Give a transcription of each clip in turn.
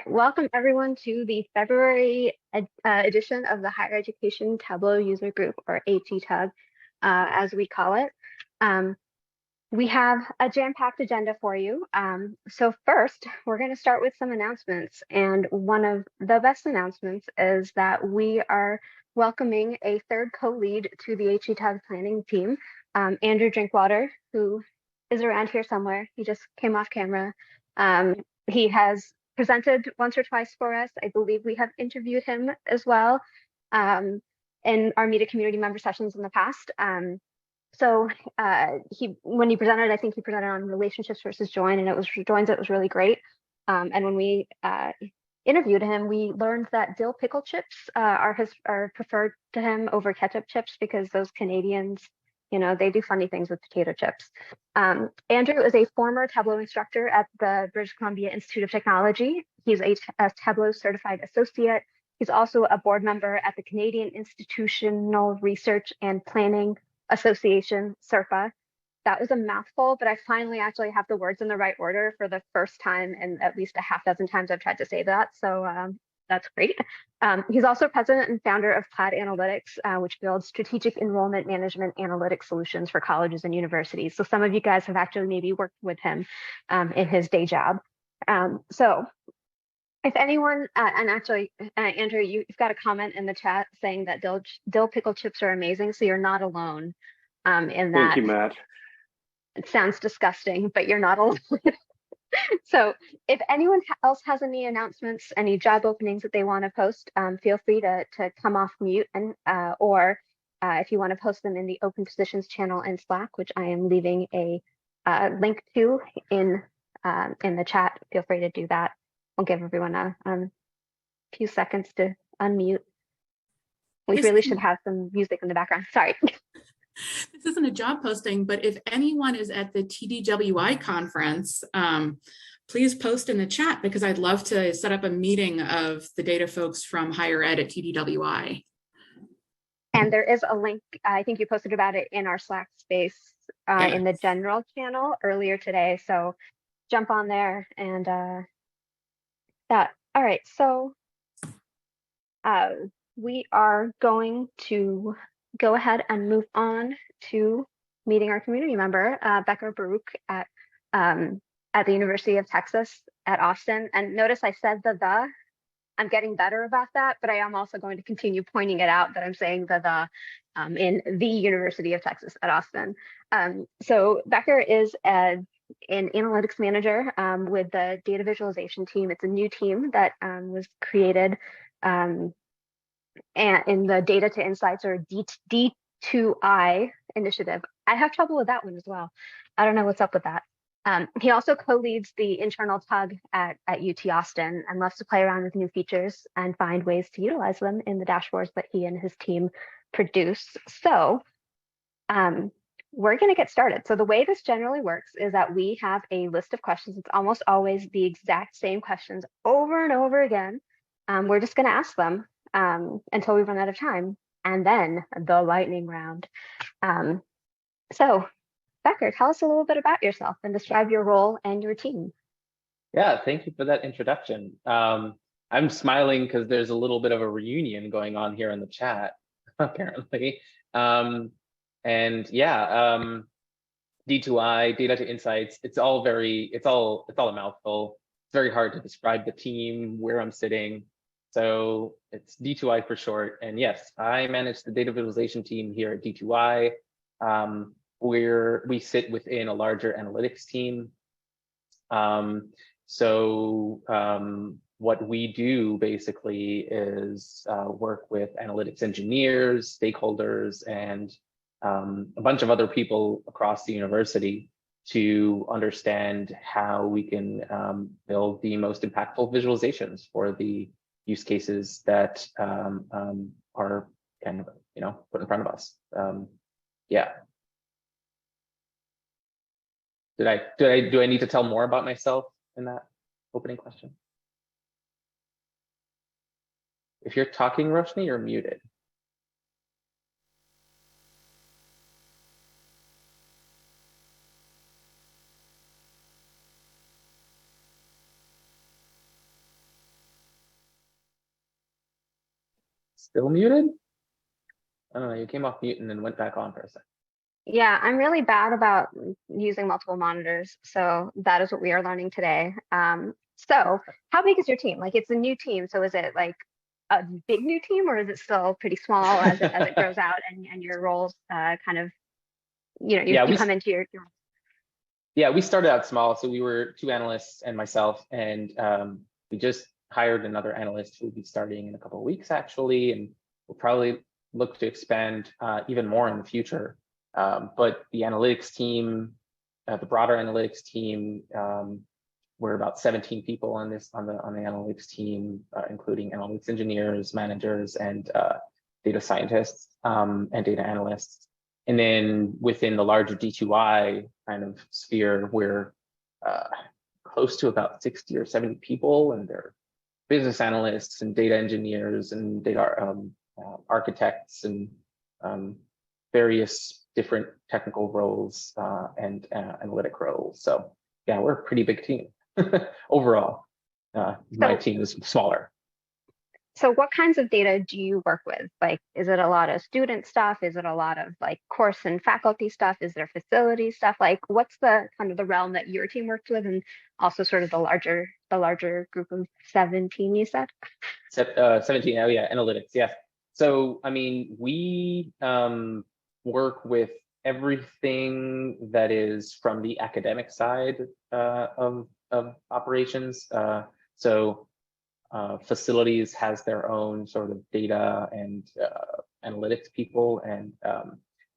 welcome everyone to the February edition of the Higher Education Tableau User Group, or HETUG, as we call it. We have a jam-packed agenda for you. So first, we're going to start with some announcements. And one of the best announcements is that we are welcoming a third co-lead to the HETUG planning team, Andrew Drinkwater, who is around here somewhere. He just came off camera. He has presented once or twice for us. I believe we have interviewed him as well in our media community member sessions in the past. When he presented, I think he presented on relationships versus join, and it was joins. It was really great. And when we interviewed him, we learned that dill pickle chips are preferred to him over ketchup chips because those Canadians, they do funny things with potato chips. Andrew is a former Tableau instructor at the British Columbia Institute of Technology. He's a Tableau certified associate. He's also a board member at the Canadian Institutional Research and Planning Association, CIRPA. That was a mouthful, but I finally actually have the words in the right order for the first time in at least a half dozen times I've tried to say that. So that's great. He's also president and founder of Plaid Analytics, which builds strategic enrollment management analytic solutions for colleges and universities. So some of you guys have actually maybe worked with him in his day job. So if anyone, and actually, Andrew, you've got a comment in the chat saying that dill pickle chips are amazing, so you're not alone in that. Thank you, Matt. It sounds disgusting, but you're not alone. So if anyone else has any announcements, any job openings that they want to post, feel free to come off mute, and or if you want to post them in the open positions channel in Slack, which I am leaving a link to in the chat, feel free to do that. I'll give everyone a few seconds to unmute. We really should have some music in the background. Sorry. This isn't a job posting, but if anyone is at the TDWI conference, please post in the chat, because I'd love to set up a meeting of the data folks from higher ed at TDWI. And there is a link, I think you posted about it in our Slack space in the general channel earlier today. So jump on there and that. All right, so we are going to go ahead and move on to meeting our community member, Bechor Barouch at the University of Texas at Austin. And notice I said the. I'm getting better about that, but I am also going to continue pointing it out that I'm saying the in the University of Texas at Austin. So Bechor is an analytics manager with the data visualization team. It's a new team that was created and in the Data to Insights, or D2I initiative. I have trouble with that one as well. I don't know what's up with that. He also co-leads the internal TUG at UT Austin and loves to play around with new features and find ways to utilize them in the dashboards that he and his team produce. So we're going to get started. So the way this generally works is that we have a list of questions. It's almost always the exact same questions over and over again. We're just going to ask them until we run out of time, and then the lightning round. So Bechor, tell us a little bit about yourself and describe your role and your team. Yeah, thank you for that introduction. I'm smiling because there's a little bit of a reunion going on here in the chat, apparently. D2I, Data to Insights, it's all a mouthful. It's very hard to describe the team, where I'm sitting. So it's D2I for short. And yes, I manage the data visualization team here at D2I. We sit within a larger analytics team. What we do basically is work with analytics engineers, stakeholders, and a bunch of other people across the university to understand how we can build the most impactful visualizations for the use cases that are kind of put in front of us. Yeah. Do I need to tell more about myself in that opening question? If you're talking, Roshni, you're muted. still muted? I don't know, you came off mute and then went back on for a second. Yeah, I'm really bad about using multiple monitors, so that is what we are learning today. So how big is your team? Like, it's a new team, so is it like a big new team, or is it still pretty small as it grows out and your roles kind of, you come into your Yeah, we started out small, so we were 2 analysts and myself, and we just hired another analyst who will be starting in a couple of weeks, actually, and we'll probably look to expand even more in the future. But the analytics team, the broader analytics team, we're about 17 people on the analytics team, including analytics engineers, managers, and data scientists and data analysts. And then within the larger D2I kind of sphere, we're close to about 60 or 70 people, and they're business analysts and data engineers and data architects and various different technical roles and analytic roles. So yeah, we're a pretty big team overall. My team is smaller. So what kinds of data do you work with? Like, is it a lot of student stuff? Is it a lot of like course and faculty stuff? Is there facility stuff? Like, what's the kind of the realm that your team works with, and also sort of the larger group of 17 you said? 17, oh yeah, analytics, yes. So, I mean, we work with everything that is from the academic side of operations. So facilities has their own sort of data and analytics people, and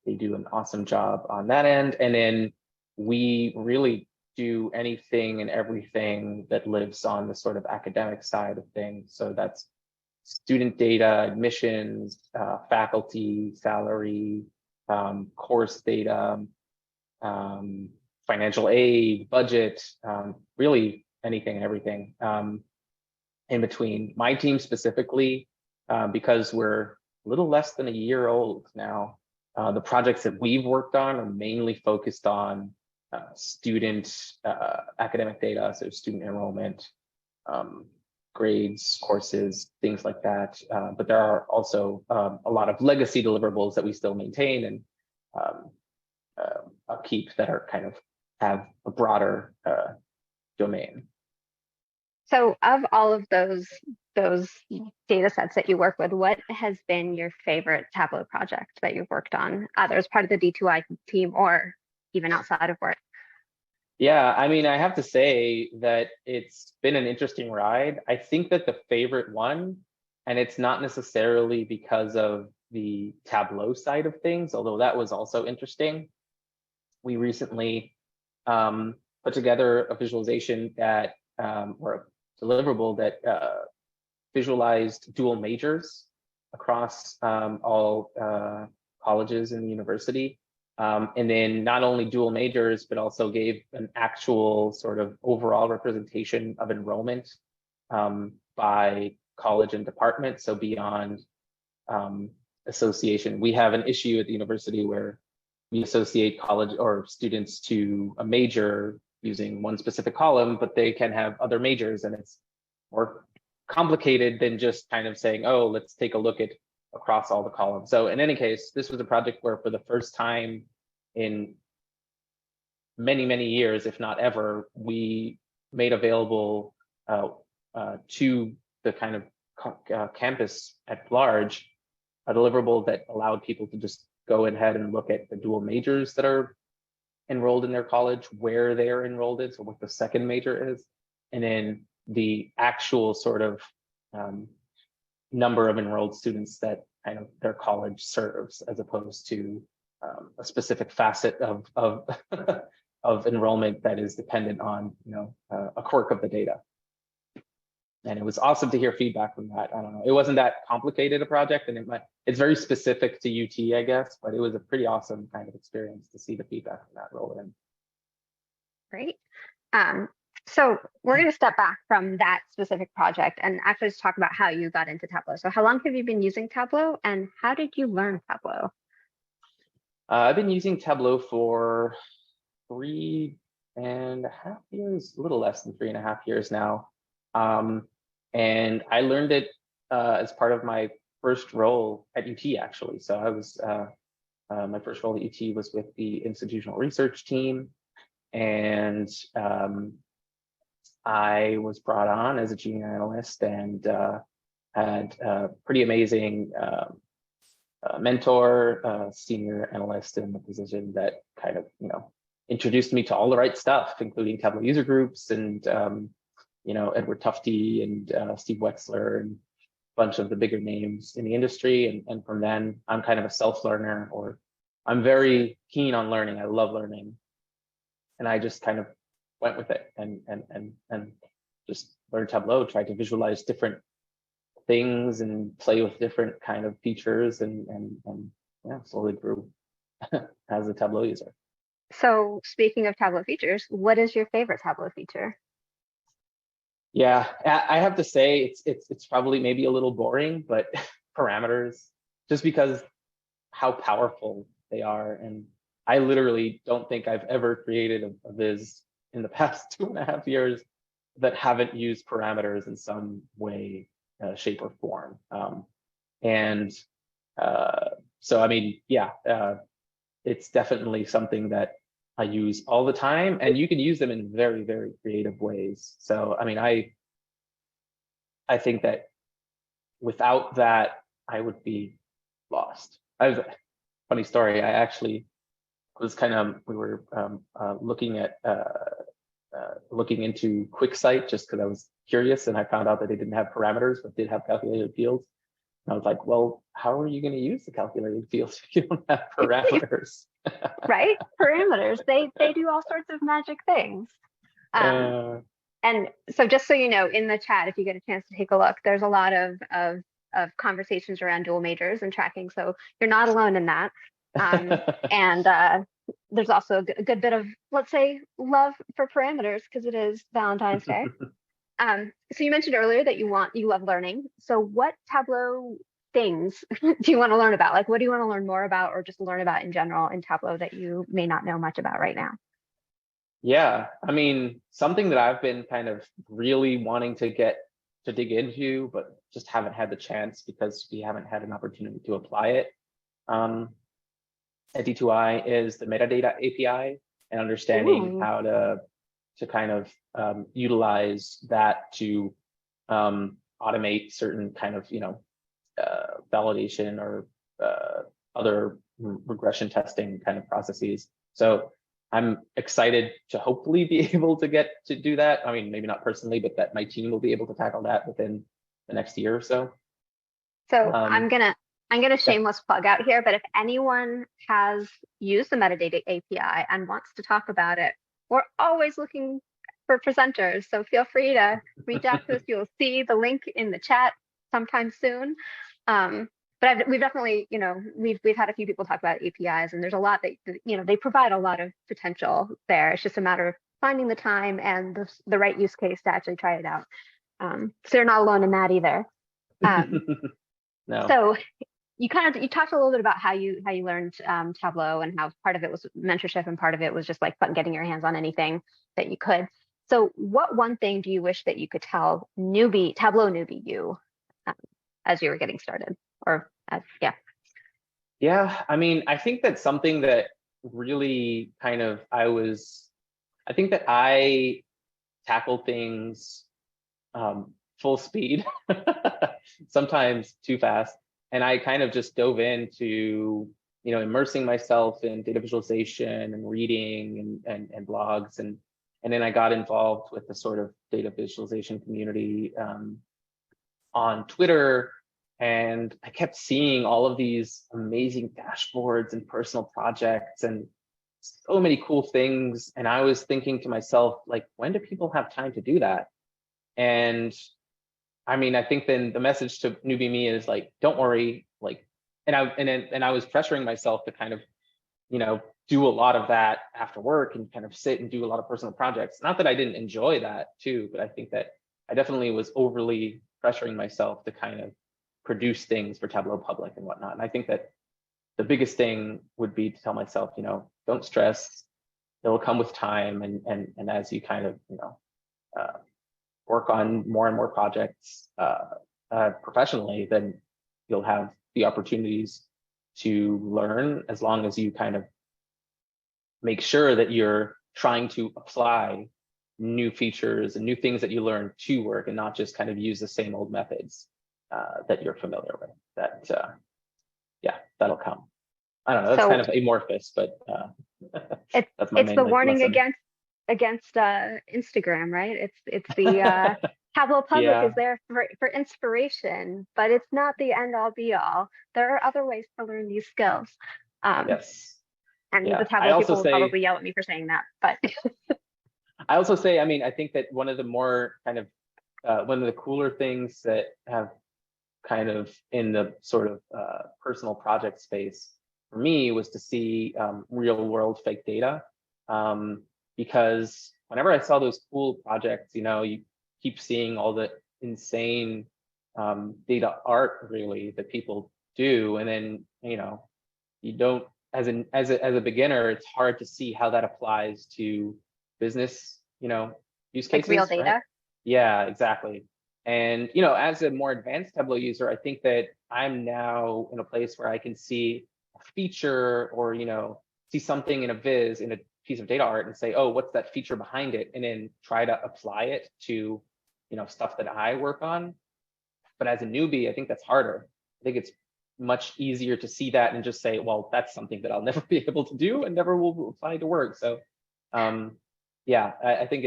they do an awesome job on that end. And then we really do anything and everything that lives on the sort of academic side of things. So that's student data, admissions, faculty, salary, course data, financial aid, budget, really anything and everything in between. My team specifically, because we're a little less than a year old now, the projects that we've worked on are mainly focused on student academic data, so student enrollment, grades, courses, things like that. But there are also a lot of legacy deliverables that we still maintain and upkeep that are kind of have a broader domain. So of all of those data sets that you work with, what has been your favorite Tableau project that you've worked on, either as part of the D2I team or even outside of work? Yeah, I mean, I have to say that it's been an interesting ride. I think that the favorite one, and it's not necessarily because of the Tableau side of things, although that was also interesting. We recently put together a visualization that, or a deliverable that visualized dual majors across all colleges in the university. And then not only dual majors, but also gave an actual sort of overall representation of enrollment by college and department. So beyond association, we have an issue at the university where we associate college or students to a major using one specific column, but they can have other majors, and it's more complicated than just kind of saying, oh, let's take a look at across all the columns. So in any case, this was a project where for the first time in many, many years, if not ever, we made available to the kind of campus at large, a deliverable that allowed people to just go ahead and look at the dual majors that are enrolled in their college, where they are enrolled in, so what the second major is, and then the actual sort of number of enrolled students that kind of their college serves, as opposed to a specific facet of of enrollment that is dependent on a quirk of the data. And it was awesome to hear feedback from that. I don't know, it wasn't that complicated a project, and it's very specific to UT, I guess, but it was a pretty awesome kind of experience to see the feedback from that roll in. Great. So we're going to step back from that specific project and actually just talk about how you got into Tableau. So how long have you been using Tableau, and how did you learn Tableau? I've been using Tableau for 3.5 years, a little less than 3.5 years now. And I learned it as part of my first role at UT, actually. So I was my first role at UT was with the institutional research team, and I was brought on as a junior analyst and had a pretty amazing mentor, senior analyst in the position that kind of, introduced me to all the right stuff, including Tableau user groups and, Edward Tufte and Steve Wexler and a bunch of the bigger names in the industry. And from then, I'm kind of a self-learner, or I'm very keen on learning. I love learning. And I just kind of went with it and just learned Tableau, tried to visualize different things and play with different kind of features and slowly grew as a Tableau user. So speaking of Tableau features, what is your favorite Tableau feature? Yeah, I have to say it's probably maybe a little boring, but parameters, just because how powerful they are. And I literally don't think I've ever created a viz in the past 2.5 years that haven't used parameters in some way, shape, or form. So I mean, yeah, it's definitely something that I use all the time, and you can use them in very, very creative ways. So I mean, I think that without that, I would be lost. I was, funny story, I actually was we were looking into QuickSight just because I was curious, and I found out that they didn't have parameters but did have calculated fields. And I was like, well, how are you going to use the calculated fields if you don't have parameters? Right? Parameters, they do all sorts of magic things. And so just so you know, in the chat, if you get a chance to take a look, there's a lot of conversations around dual majors and tracking. So you're not alone in that. And there's also a good bit of, let's say, love for parameters because it is Valentine's Day. So you mentioned earlier that you love learning. So what Tableau things do you want to learn about? Like, what do you want to learn more about, or just learn about in general in Tableau that you may not know much about right now? Yeah, I mean, something that I've been kind of really wanting to dig into, but just haven't had the chance because we haven't had an opportunity to apply it at D2I, is the metadata API and understanding how to kind of utilize that to automate certain kind of validation or other regression testing kind of processes. So I'm excited to hopefully be able to get to do that. I mean, maybe not personally, but that my team will be able to tackle that within the next year or so. So I'm gonna shameless plug out here, but if anyone has used the metadata API and wants to talk about it, we're always looking for presenters. So feel free to reach out to us. You'll see the link in the chat sometime soon. But we've definitely, we've had a few people talk about APIs, and there's a lot that, they provide a lot of potential there. It's just a matter of finding the time and the right use case to actually try it out. So you're not alone in that either. No. So you talked a little bit about how you learned Tableau, and how part of it was mentorship and part of it was just like getting your hands on anything that you could. So what one thing do you wish that you could tell Tableau newbie you as you were getting started? Or Yeah, I mean, I think that's something that really kind of I think that I tackle things full speed, sometimes too fast. And I kind of just dove into, immersing myself in data visualization and reading and blogs. And then I got involved with the sort of data visualization community on Twitter. And I kept seeing all of these amazing dashboards and personal projects and so many cool things. And I was thinking to myself, like, when do people have time to do that? And I mean, I think then the message to newbie me is like, don't worry. Like, and I was pressuring myself to kind of, do a lot of that after work and kind of sit and do a lot of personal projects. Not that I didn't enjoy that too, but I think that I definitely was overly pressuring myself to kind of produce things for Tableau Public and whatnot. And I think that the biggest thing would be to tell myself, don't stress. It'll come with time, and as you kind of, work on more and more projects professionally, then you'll have the opportunities to learn, as long as you kind of make sure that you're trying to apply new features and new things that you learn to work, and not just kind of use the same old methods that you're familiar with. Yeah, that'll come. I don't know, that's So kind of amorphous, but that's my it's main the warning lesson. against Instagram, right? It's the Tableau Public Yeah. is there for inspiration, but it's not the end all be all. There are other ways to learn these skills. Yes. And Yeah. the Tableau people will probably yell at me for saying that, but I also say, I mean, I think that one of the more kind of one of the cooler things that have kind of in the sort of personal project space for me was to see real world fake data, because whenever I saw those cool projects, you know, you keep seeing all the insane data art really that people do, and then, you know, you don't, as a beginner, it's hard to see how that applies to business, you know, use like cases, real right? data. Yeah, exactly. And, you know, as a more advanced Tableau user, I think that I'm now in a place where I can see a feature, or, you know, see something in a viz, in a piece of data art, and say, oh, what's that feature behind it? And then try to apply it to, you know, stuff that I work on. But as a newbie, I think that's harder. I think it's much easier to see that and just say, well, that's something that I'll never be able to do and never will apply to work. So yeah, I think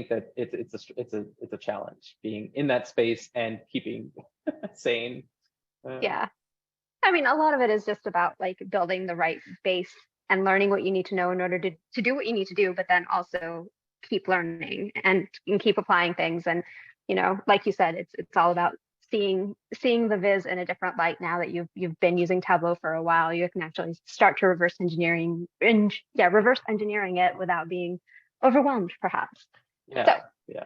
that it's a challenge being in that space and keeping sane. Yeah. I mean, a lot of it is just about like building the right base and learning what you need to know in order to do what you need to do, but then also keep learning and keep applying things. And, you know, like you said, it's all about seeing the viz in a different light. Now that you've been using Tableau for a while, you can actually start to reverse engineering it without being overwhelmed, perhaps. Yeah, So yeah.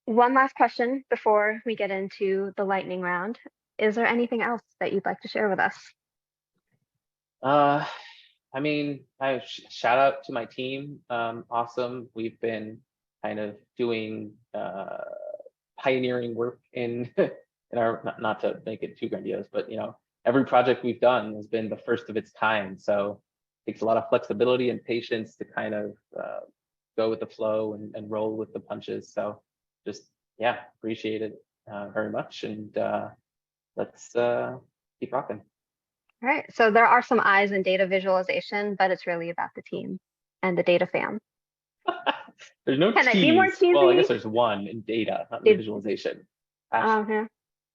one last question before we get into the lightning round. Is there anything else that you'd like to share with us? I mean, I shout out to my team. Awesome. We've been kind of doing pioneering work in in our, not to make it too grandiose, but, you know, every project we've done has been the first of its kind. So it takes a lot of flexibility and patience to kind of go with the flow and roll with the punches. So just, yeah, appreciate it very much. And let's keep rocking. All right. So there are some eyes in data visualization, but it's really about the team and the data fam. There's no Can I be more T's. cheesy? Well, I guess there's one in data, not in visualization. Yeah.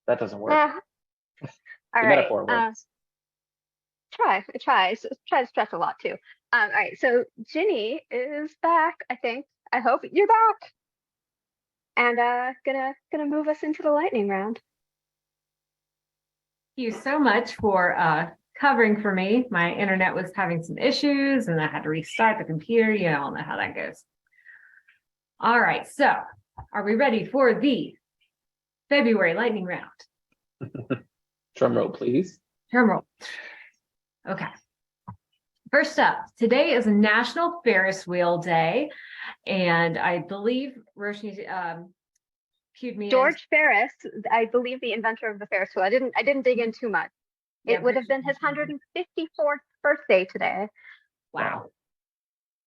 That doesn't work. All The right. metaphor works. Try to stretch a lot too. All right. So Ginny is back, I think. I hope you're back. And gonna move us into the lightning round. Thank you so much for covering for me. My internet was having some issues and I had to restart the computer. You all know how that goes. All right, so are we ready for the February lightning round? Drum roll, please. Drum roll. Okay. First up, today is National Ferris Wheel Day, and I believe Roshni cued me in. George Ferris, I believe the inventor of the Ferris wheel. I didn't dig in too much. Yeah, it would have been his 154th birthday today. Wow.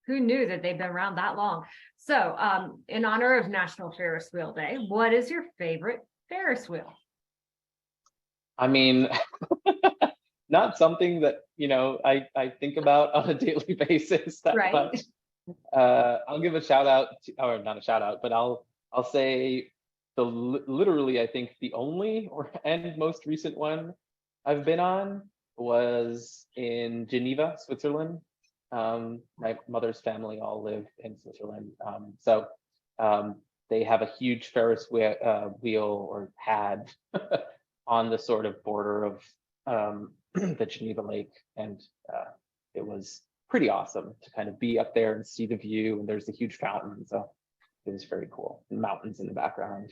Who knew that they've been around that long? So, in honor of National Ferris Wheel Day, what is your favorite Ferris wheel? I mean, not something that, you know, I think about on a daily basis that much. I'll give a shout out to, or not a shout out, but I'll say literally, I think the only and most recent one I've been on was in Geneva, Switzerland. My mother's family all live in Switzerland. So they have a huge Ferris wheel, or had, on the sort of border of the Geneva Lake. And it was pretty awesome to kind of be up there and see the view. And there's a huge fountain. So it was very cool. And mountains in the background.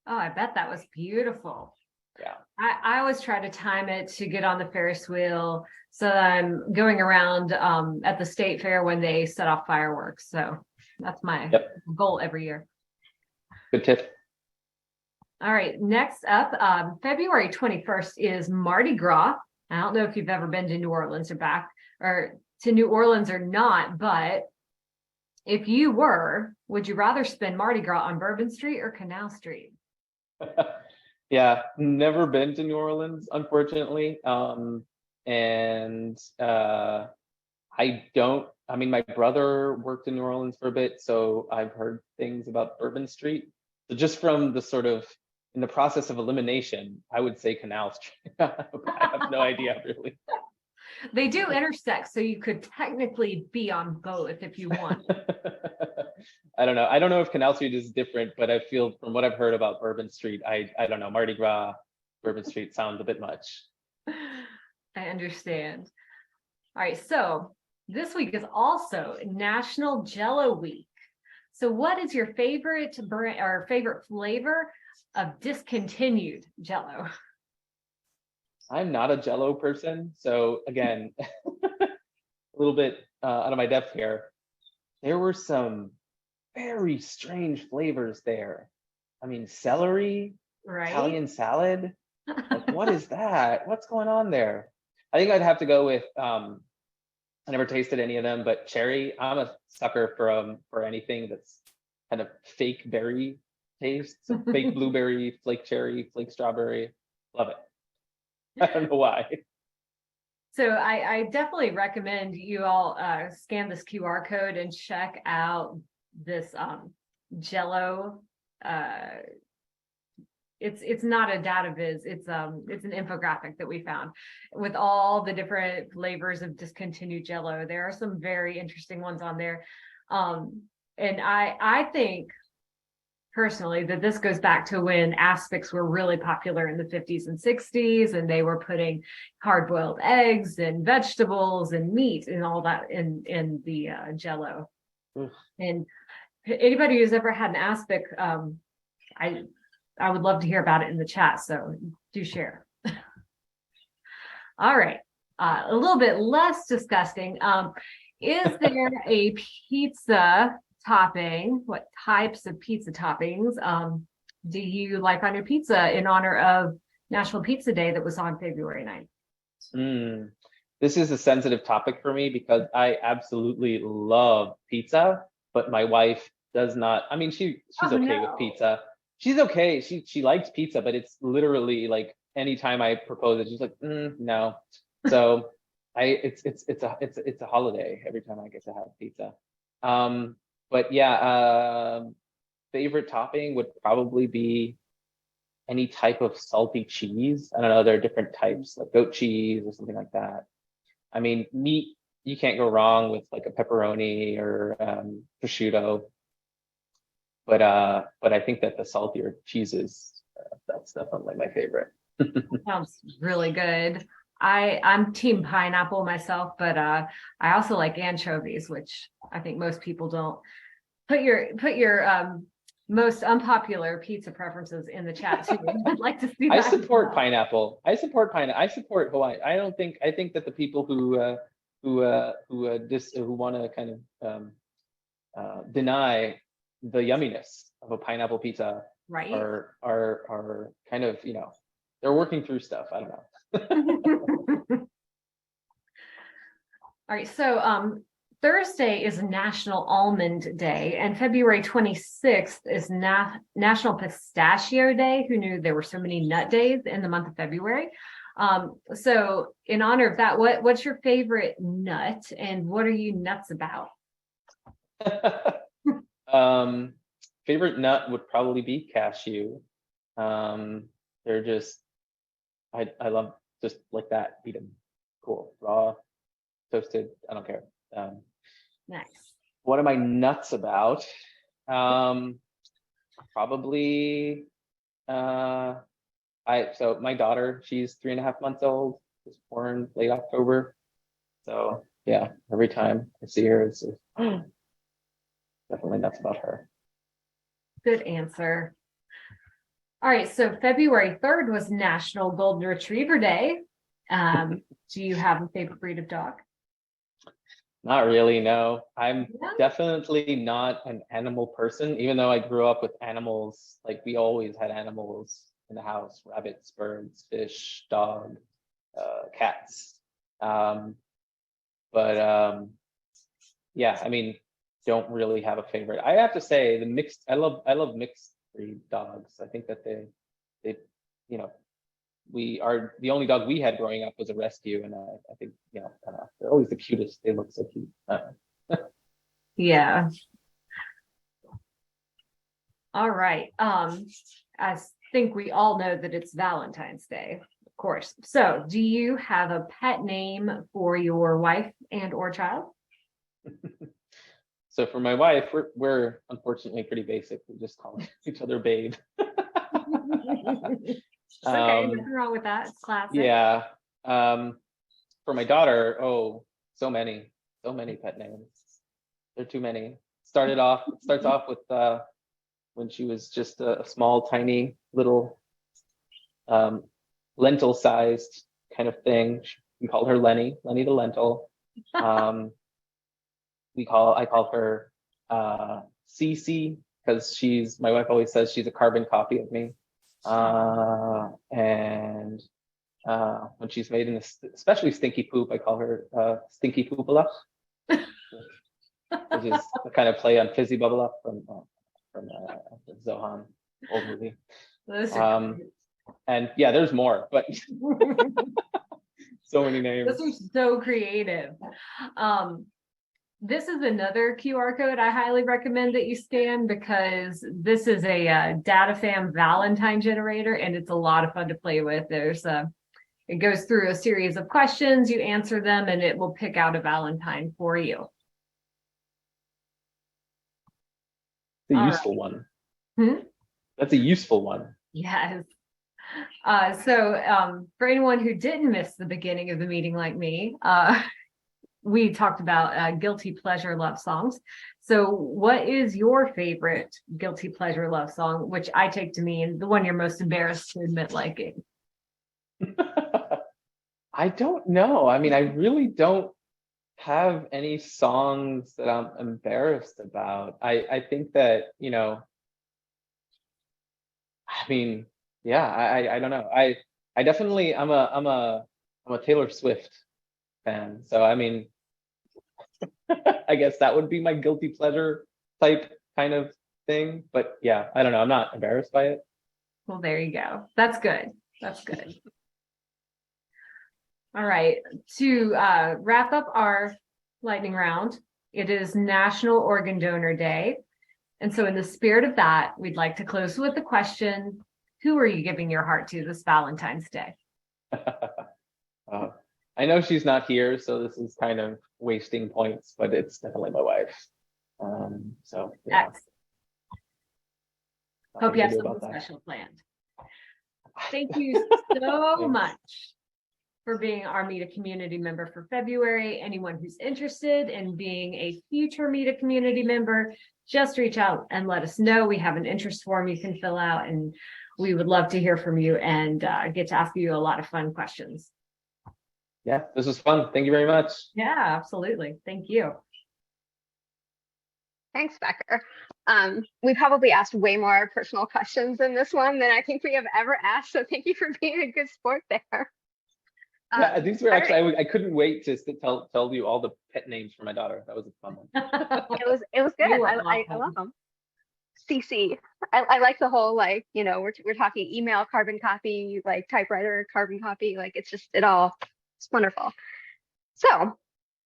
Oh, I bet that was beautiful. Yeah. I always try to time it to get on the Ferris wheel so that I'm going around at the state fair when they set off fireworks. So that's my goal every year. Good tip. All right, next up, February 21st is Mardi Gras. I don't know if you've ever been to New Orleans or to New Orleans or not, but if you were, would you rather spend Mardi Gras on Bourbon Street or Canal Street? Yeah, never been to New Orleans, unfortunately. I mean, my brother worked in New Orleans for a bit, so I've heard things about Bourbon Street. So just from the sort of, in the process of elimination, I would say Canal Street. I have no idea, really. They do intersect, so you could technically be on both if you want. I don't know. I don't know if Canal Street is different, but I feel from what I've heard about Bourbon Street, I don't know, Mardi Gras, Bourbon Street sounds a bit much. I understand. All right, so this week is also National Jello Week. So what is your favorite brand or favorite flavor of discontinued Jello? I'm not a Jello person, so again, a little bit out of my depth here. There were some very strange flavors there. I mean, celery, Right? Italian salad. Like, what is that? What's going on there? I think I'd have to go with I never tasted any of them, but cherry. I'm a sucker for anything that's kind of fake berry taste. So fake blueberry, flake cherry, flake strawberry. Love it. I don't know why. So I definitely recommend you all scan this QR code and check out this Jello. It's not a data viz. It's an infographic that we found with all the different flavors of discontinued Jello. There are some very interesting ones on there, and I think personally that this goes back to when aspics were really popular in the 50s and 60s, and they were putting hard-boiled eggs and vegetables and meat and all that in the Jello. And anybody who's ever had an aspic, I would love to hear about it in the chat, so do share. All right, a little bit less disgusting. Is there a pizza topping? What types of pizza toppings do you like on your pizza in honor of National Pizza Day that was on February 9th? This is a sensitive topic for me because I absolutely love pizza, but my wife does not. I mean, she's okay with pizza. She's okay. She likes pizza, but it's literally like anytime I propose it, she's like, no. So it's a holiday every time I get to have pizza. But yeah, favorite topping would probably be any type of salty cheese. I don't know, there are different types, like goat cheese or something like that. I mean, meat, you can't go wrong with like a pepperoni or prosciutto. But I think that the saltier cheeses, that's definitely my favorite. Sounds really good. I'm team pineapple myself, but I also like anchovies, which I think most people don't. Put your most unpopular pizza preferences in the chat too. I'd like to see that. I support pineapple. I support Hawaii. I think that the people who want to kind of deny the yumminess of a pineapple pizza, right, are kind of, they're working through stuff. I don't know. All right, so Thursday is National Almond Day, and February 26th is National Pistachio Day. Who knew there were so many nut days in the month of February? So in honor of that, what's your favorite nut, and what are you nuts about? Favorite nut would probably be cashew. They're just, I love just like that, eat them. Cool, raw, toasted, I don't care. Nice. What am I nuts about? Probably, so my daughter, she's 3.5 months old, was born late October. So yeah, every time I see her, it's just, definitely nuts about her. Good answer. All right, so February 3rd was National Golden Retriever Day. Do you have a favorite breed of dog? Not really, no. I'm Yeah. definitely not an animal person, even though I grew up with animals. Like we always had animals in the house: rabbits, birds, fish, dog, cats. But yeah, I mean, don't really have a favorite. I have to say the mixed. I love mixed breed dogs. I think that they you know the only dog we had growing up was a rescue, and I think they're always the cutest. They look so cute. Yeah. All right. I think we all know that it's Valentine's Day, of course. So do you have a pet name for your wife and or child? So for my wife, we're unfortunately pretty basic. We just call each other babe. Okay, nothing wrong with that. It's classic. Yeah. For my daughter, oh, so many pet names. They're too many. Starts off with when she was just a small, tiny little lentil-sized kind of thing. We called her Lenny the lentil. I call her Cece because my wife always says she's a carbon copy of me. And when she's made in especially stinky poop, I call her Stinky Poopala, which is a kind of play on Fizzy Bubble from the Zohan old movie. Those are And yeah, there's more, but so many names. Those are so creative. This is another QR code I highly recommend that you scan because this is a DataFam Valentine generator and it's a lot of fun to play with. It goes through a series of questions, you answer them, and it will pick out a Valentine for you. It's a useful one. Hmm? That's a useful one. Yes. For anyone who didn't miss the beginning of the meeting like me, we talked about guilty pleasure love songs. So what is your favorite guilty pleasure love song, which I take to mean the one you're most embarrassed to admit liking? I don't know. I mean, I really don't have any songs that I'm embarrassed about. I think that, I mean, yeah, I don't know. I definitely I'm a Taylor Swift fan. So I mean, I guess that would be my guilty pleasure type kind of thing. But yeah, I don't know. I'm not embarrassed by it. Well, there you go. That's good. That's good. All right. To wrap up our lightning round, it is National Organ Donor Day. And so in the spirit of that, we'd like to close with the question, who are you giving your heart to this Valentine's Day? I know she's not here, so this is kind of wasting points, but it's definitely my wife. So yeah. Excellent. Hope you have something special planned. Thank you so much for being our Meet a Community member for February. Anyone who's interested in being a future Meet a Community member, just reach out and let us know. We have an interest form you can fill out, and we would love to hear from you and get to ask you a lot of fun questions. Yeah, this was fun. Thank you very much. Yeah, absolutely. Thank you. Thanks, Bechor. We probably asked way more personal questions in this one than I think we have ever asked. So thank you for being a good sport there. Yeah, these were actually, right. I couldn't wait to tell you all the pet names for my daughter. That was a fun one. It was good. I love them. CC. I like the whole, like, we're talking email carbon copy, like typewriter carbon copy, like it's wonderful. So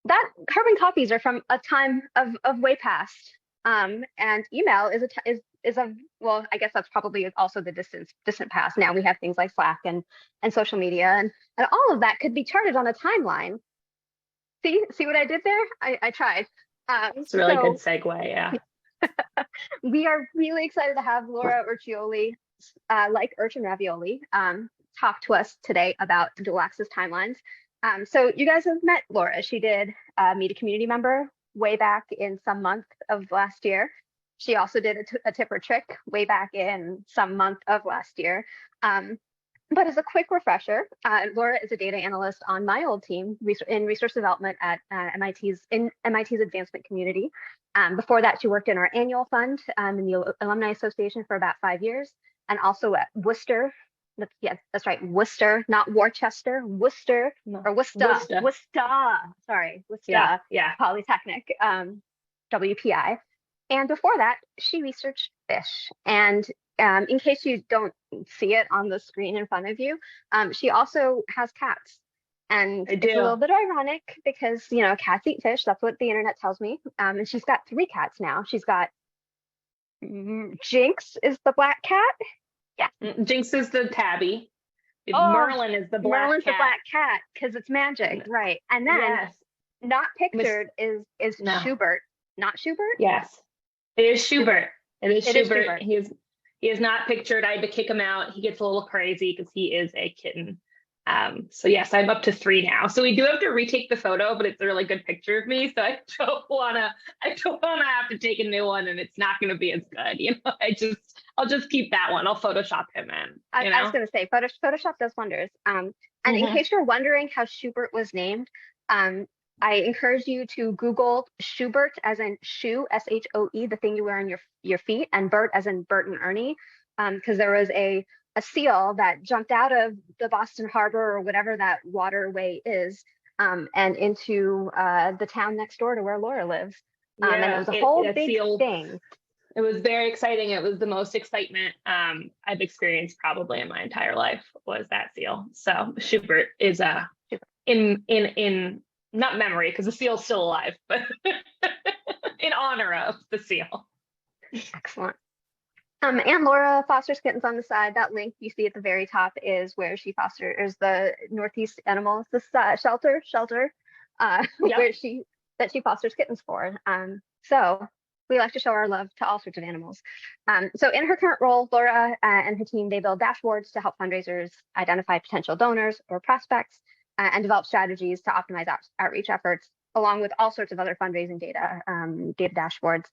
that carbon copies are from a time of way past. And email is well, I guess that's probably also the distant past. Now we have things like Slack and social media, and all of that could be charted on a timeline. See what I did there? I tried. It's a really good segue, yeah. We are really excited to have Laura Urciuoli, like Urchin Ravioli, talk to us today about dual axis timelines. So you guys have met Laura. She did Meet a Community member way back in some month of last year. She also did a tip or trick way back in some month of last year. But as a quick refresher, Laura is a data analyst on my old team in resource development at MIT's advancement community. Before that, she worked in our annual fund in the Alumni Association for about 5 years, and also at Worcester. That's right, Worcester, not Worcester, Worcester, No. or Worcester. Sorry, Worcester Yeah. Polytechnic, WPI. And before that, she researched fish. And in case you don't see it on the screen in front of you, she also has cats. And I it's a do. little bit ironic because, you know, cats eat fish. That's what the internet tells me. And she's got 3 cats now. She's got Jinx is the black cat. Yeah. Jinx is the tabby. Oh, Merlin is the black Merlin's cat. the black cat because it's magic, right? And then Yes. not pictured is No. Schubert. Not Schubert? Yes. It is Schubert. It is It is Schubert. Schubert. He is not pictured. I had to kick him out. He gets a little crazy because he is a kitten. So yes, I'm up to 3 now. So we do have to retake the photo, but it's a really good picture of me. So I don't wanna have to take a new one, and it's not gonna be as good. You know, I'll just keep that one. I'll Photoshop him in. I was gonna say Photoshop does wonders. And in case you're wondering how Schubert was named, I encourage you to Google Schubert as in shoe, SHOE, the thing you wear on your feet, and Bert as in Bert and Ernie, because there was a seal that jumped out of the Boston Harbor or whatever that waterway is, and into the town next door to where Laura lives. And it was a whole big thing. It was very exciting. It was the most excitement I've experienced probably in my entire life was that seal. So Schubert is in not memory because the seal's still alive, but in honor of the seal. Excellent. And Laura fosters kittens on the side. That link you see at the very top is where she fosters the Northeast Animals shelter, where she fosters kittens for. So we like to show our love to all sorts of animals. So in her current role, Laura and her team, they build dashboards to help fundraisers identify potential donors or prospects and develop strategies to optimize outreach efforts, along with all sorts of other fundraising data dashboards.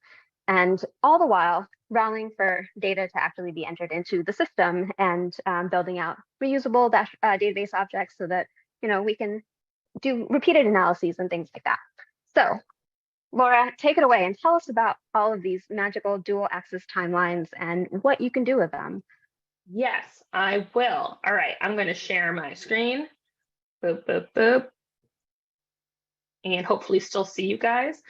And all the while rallying for data to actually be entered into the system and building out reusable database objects so that, you know, we can do repeated analyses and things like that. So Laura, take it away and tell us about all of these magical dual axis timelines and what you can do with them. Yes, I will. All right, I'm going to share my screen. Boop, boop, boop. And hopefully still see you guys.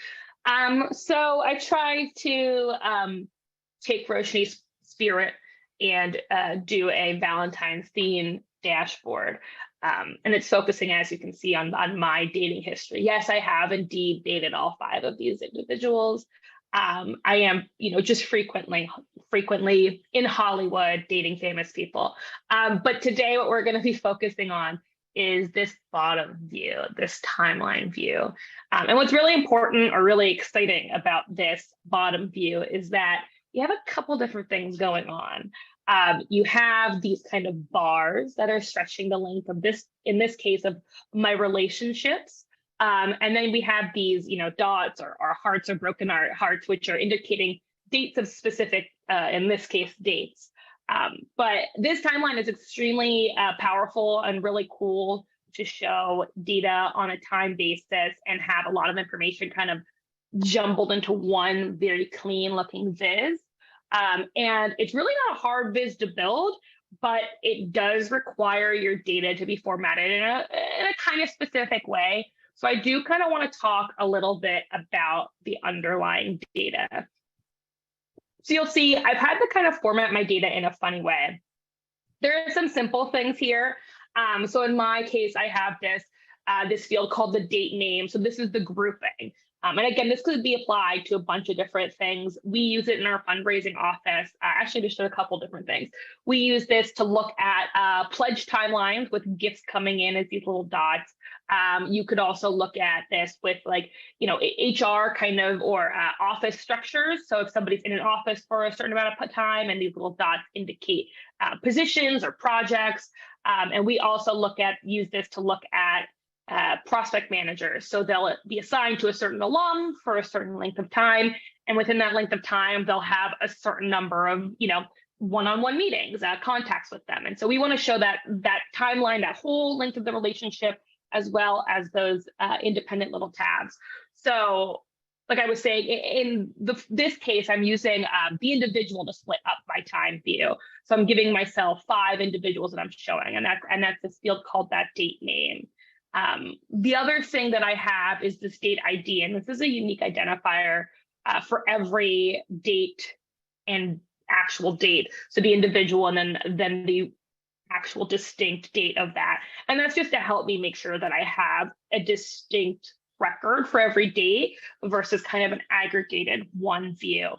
So I try to take Roshni's spirit and do a Valentine's theme dashboard. And it's focusing, as you can see, on my dating history. Yes, I have indeed dated all 5 of these individuals. I am, just frequently in Hollywood dating famous people. But today, what we're going to be focusing on is this bottom view, this timeline view. And what's really important or really exciting about this bottom view is that you have a couple different things going on. You have these kind of bars that are stretching the length of this, in this case, of my relationships. And then we have these, dots or hearts or broken hearts, which are indicating dates of specific, in this case, dates. But this timeline is extremely powerful and really cool to show data on a time basis and have a lot of information kind of jumbled into one very clean looking viz. And it's really not a hard viz to build, but it does require your data to be formatted in a kind of specific way. So I do kind of want to talk a little bit about the underlying data. So you'll see I've had to kind of format my data in a funny way. There are some simple things here. So in my case, I have this field called the date name. So this is the grouping. And again, this could be applied to a bunch of different things. We use it in our fundraising office. Actually, just a couple different things. We use this to look at pledge timelines with gifts coming in as these little dots. You could also look at this with HR kind of or office structures. So if somebody's in an office for a certain amount of time and these little dots indicate positions or projects. And we also use this to look at prospect managers. So they'll be assigned to a certain alum for a certain length of time. And within that length of time, they'll have a certain number of, one-on-one meetings, contacts with them. And so we want to show that timeline, that whole length of the relationship, as well as those independent little tabs. So like I was saying, in this case, I'm using the individual to split up my time view. So I'm giving myself 5 individuals that I'm showing, and that's this field called that date name. The other thing that I have is this date ID, and this is a unique identifier for every date and actual date. So the individual and then the actual distinct date of that. And that's just to help me make sure that I have a distinct record for every date versus kind of an aggregated one view.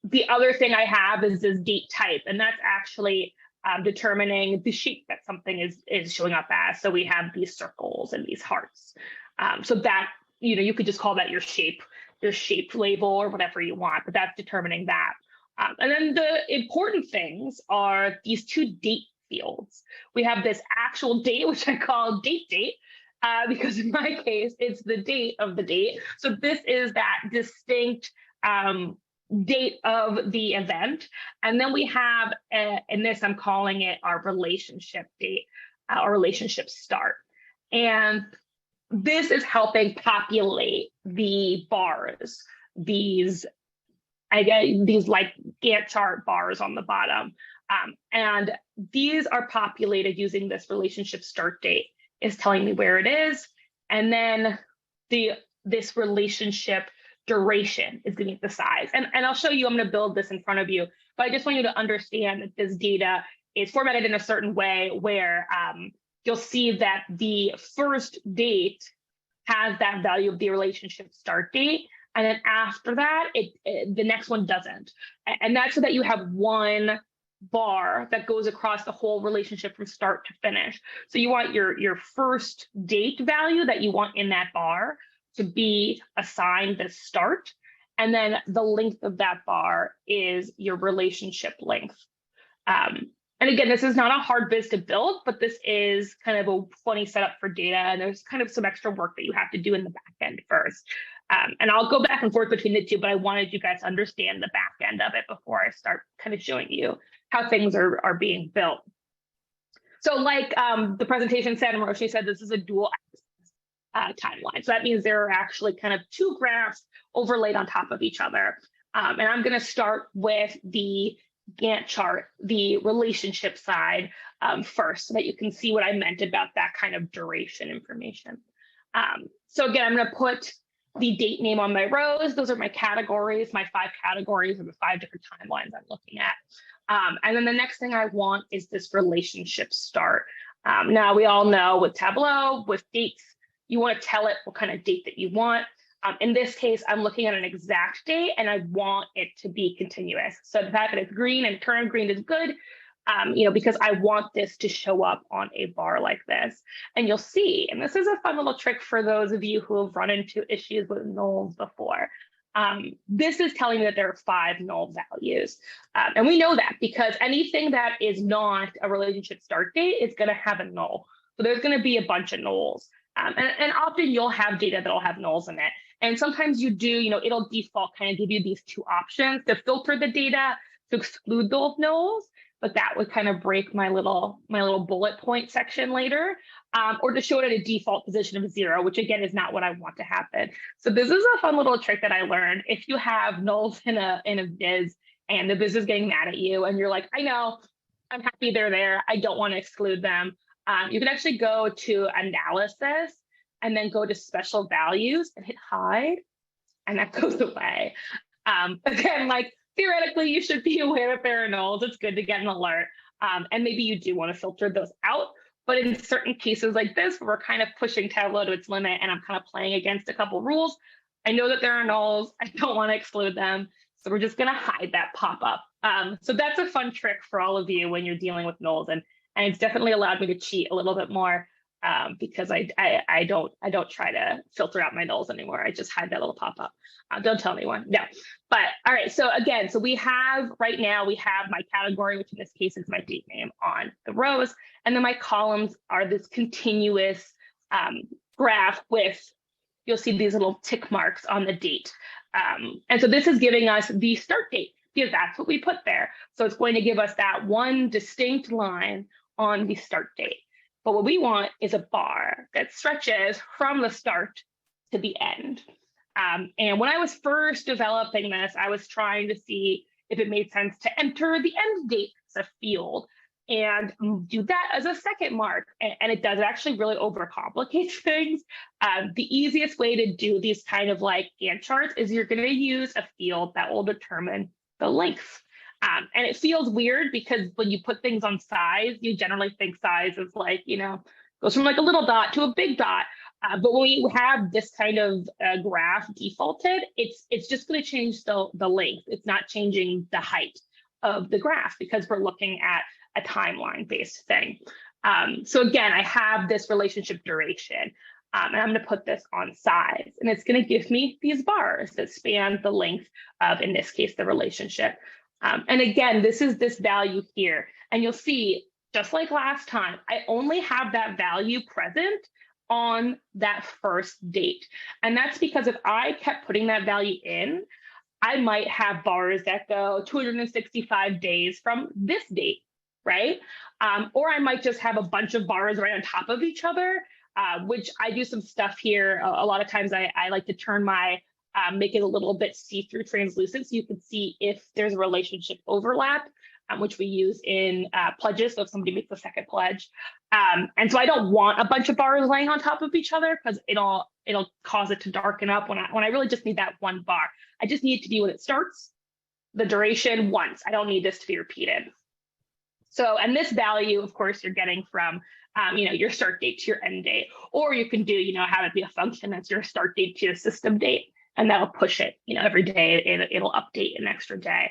The other thing I have is this date type, and that's actually determining the shape that something is showing up as. So we have these circles and these hearts. So that, you could just call that your shape label or whatever you want, but that's determining that. And then the important things are these 2 date fields. We have this actual date, which I call date, because in my case, it's the date of the date. So this is that distinct date of the event. And then we have, in this, I'm calling it our relationship date, or relationship start. And this is helping populate the bars, these like Gantt chart bars on the bottom. And these are populated using this relationship start date. Is telling me where it is. And then this relationship duration is giving it the size. And I'll show you, I'm going to build this in front of you, but I just want you to understand that this data is formatted in a certain way where you'll see that the first date has that value of the relationship start date. And then after that, the next one doesn't. And that's so that you have one bar that goes across the whole relationship from start to finish. So you want your first date value that you want in that bar to be assigned the start. And then the length of that bar is your relationship length. And again, this is not a hard biz to build, but this is kind of a funny setup for data. And there's kind of some extra work that you have to do in the back end first. And I'll go back and forth between the two, but I wanted you guys to understand the back end of it before I start kind of showing you how things are being built. So like the presentation said, and Roshi said, this is a dual timeline. So that means there are actually kind of 2 graphs overlaid on top of each other. And I'm going to start with the Gantt chart, the relationship side first, so that you can see what I meant about that kind of duration information. So again, I'm going to put the date name on my rows. Those are my categories. My 5 categories are the 5 different timelines I'm looking at. And then the next thing I want is this relationship start. Now, we all know with Tableau, with dates, you want to tell it what kind of date that you want. In this case, I'm looking at an exact date and I want it to be continuous. So the fact that it's green and turned green is good, because I want this to show up on a bar like this. And you'll see, and this is a fun little trick for those of you who have run into issues with nulls before. This is telling me that there are 5 null values. And we know that because anything that is not a relationship start date is going to have a null. So there's going to be a bunch of nulls. And often you'll have data that'll have nulls in it. And sometimes you do, it'll default kind of give you these 2 options to filter the data to exclude those nulls. But that would kind of break my little bullet point section later, or to show it at a default position of 0, which again is not what I want to happen. So this is a fun little trick that I learned. If you have nulls in a viz and the viz is getting mad at you and you're like, I know, I'm happy they're there, I don't want to exclude them. You can actually go to analysis and then go to special values and hit hide, and that goes away. Again, like, theoretically, you should be aware that there are nulls. It's good to get an alert. And maybe you do want to filter those out. But in certain cases like this, where we're kind of pushing Tableau to its limit and I'm kind of playing against a couple rules, I know that there are nulls. I don't want to exclude them. So we're just going to hide that pop-up. So that's a fun trick for all of you when you're dealing with nulls. And it's definitely allowed me to cheat a little bit more because I don't try to filter out my nulls anymore. I just hide that little pop-up. Don't tell anyone. No. But all right. So again, right now we have my category, which in this case is my date name on the rows. And then my columns are this continuous graph with, you'll see these little tick marks on the date. And so this is giving us the start date. because that's what we put there. So it's going to give us that one distinct line on the start date. But what we want is a bar that stretches from the start to the end. And when I was first developing this, I was trying to see if it made sense to enter the end date as a field and do that as a second mark. And it does actually really overcomplicate things. The easiest way to do these kind of like Gantt charts is you're going to use a field that will determine the length. And it feels weird because when you put things on size, you generally think size is like, goes from like a little dot to a big dot. But when you have this kind of graph defaulted, it's just going to change the length. It's not changing the height of the graph because we're looking at a timeline based thing. So again, I have this relationship duration, and I'm going to put this on size, and it's going to give me these bars that span the length of, in this case, the relationship. And again, this is this value here, and you'll see, just like last time, I only have that value present on that first date. And that's because if I kept putting that value in, I might have bars that go 265 days from this date, right? Or I might just have a bunch of bars right on top of each other, which I do some stuff here. A lot of times I like to turn my, make it a little bit see-through translucent so you can see if there's a relationship overlap, which we use in pledges. So if somebody makes a second pledge. And so I don't want a bunch of bars laying on top of each other because it'll cause it to darken up when I really just need that one bar. I just need it to be when it starts, the duration once. I don't need this to be repeated. So, and this value, of course, you're getting from, your start date to your end date, or you can do, have it be a function that's your start date to your system date, and that'll push it, every day it'll update an extra day.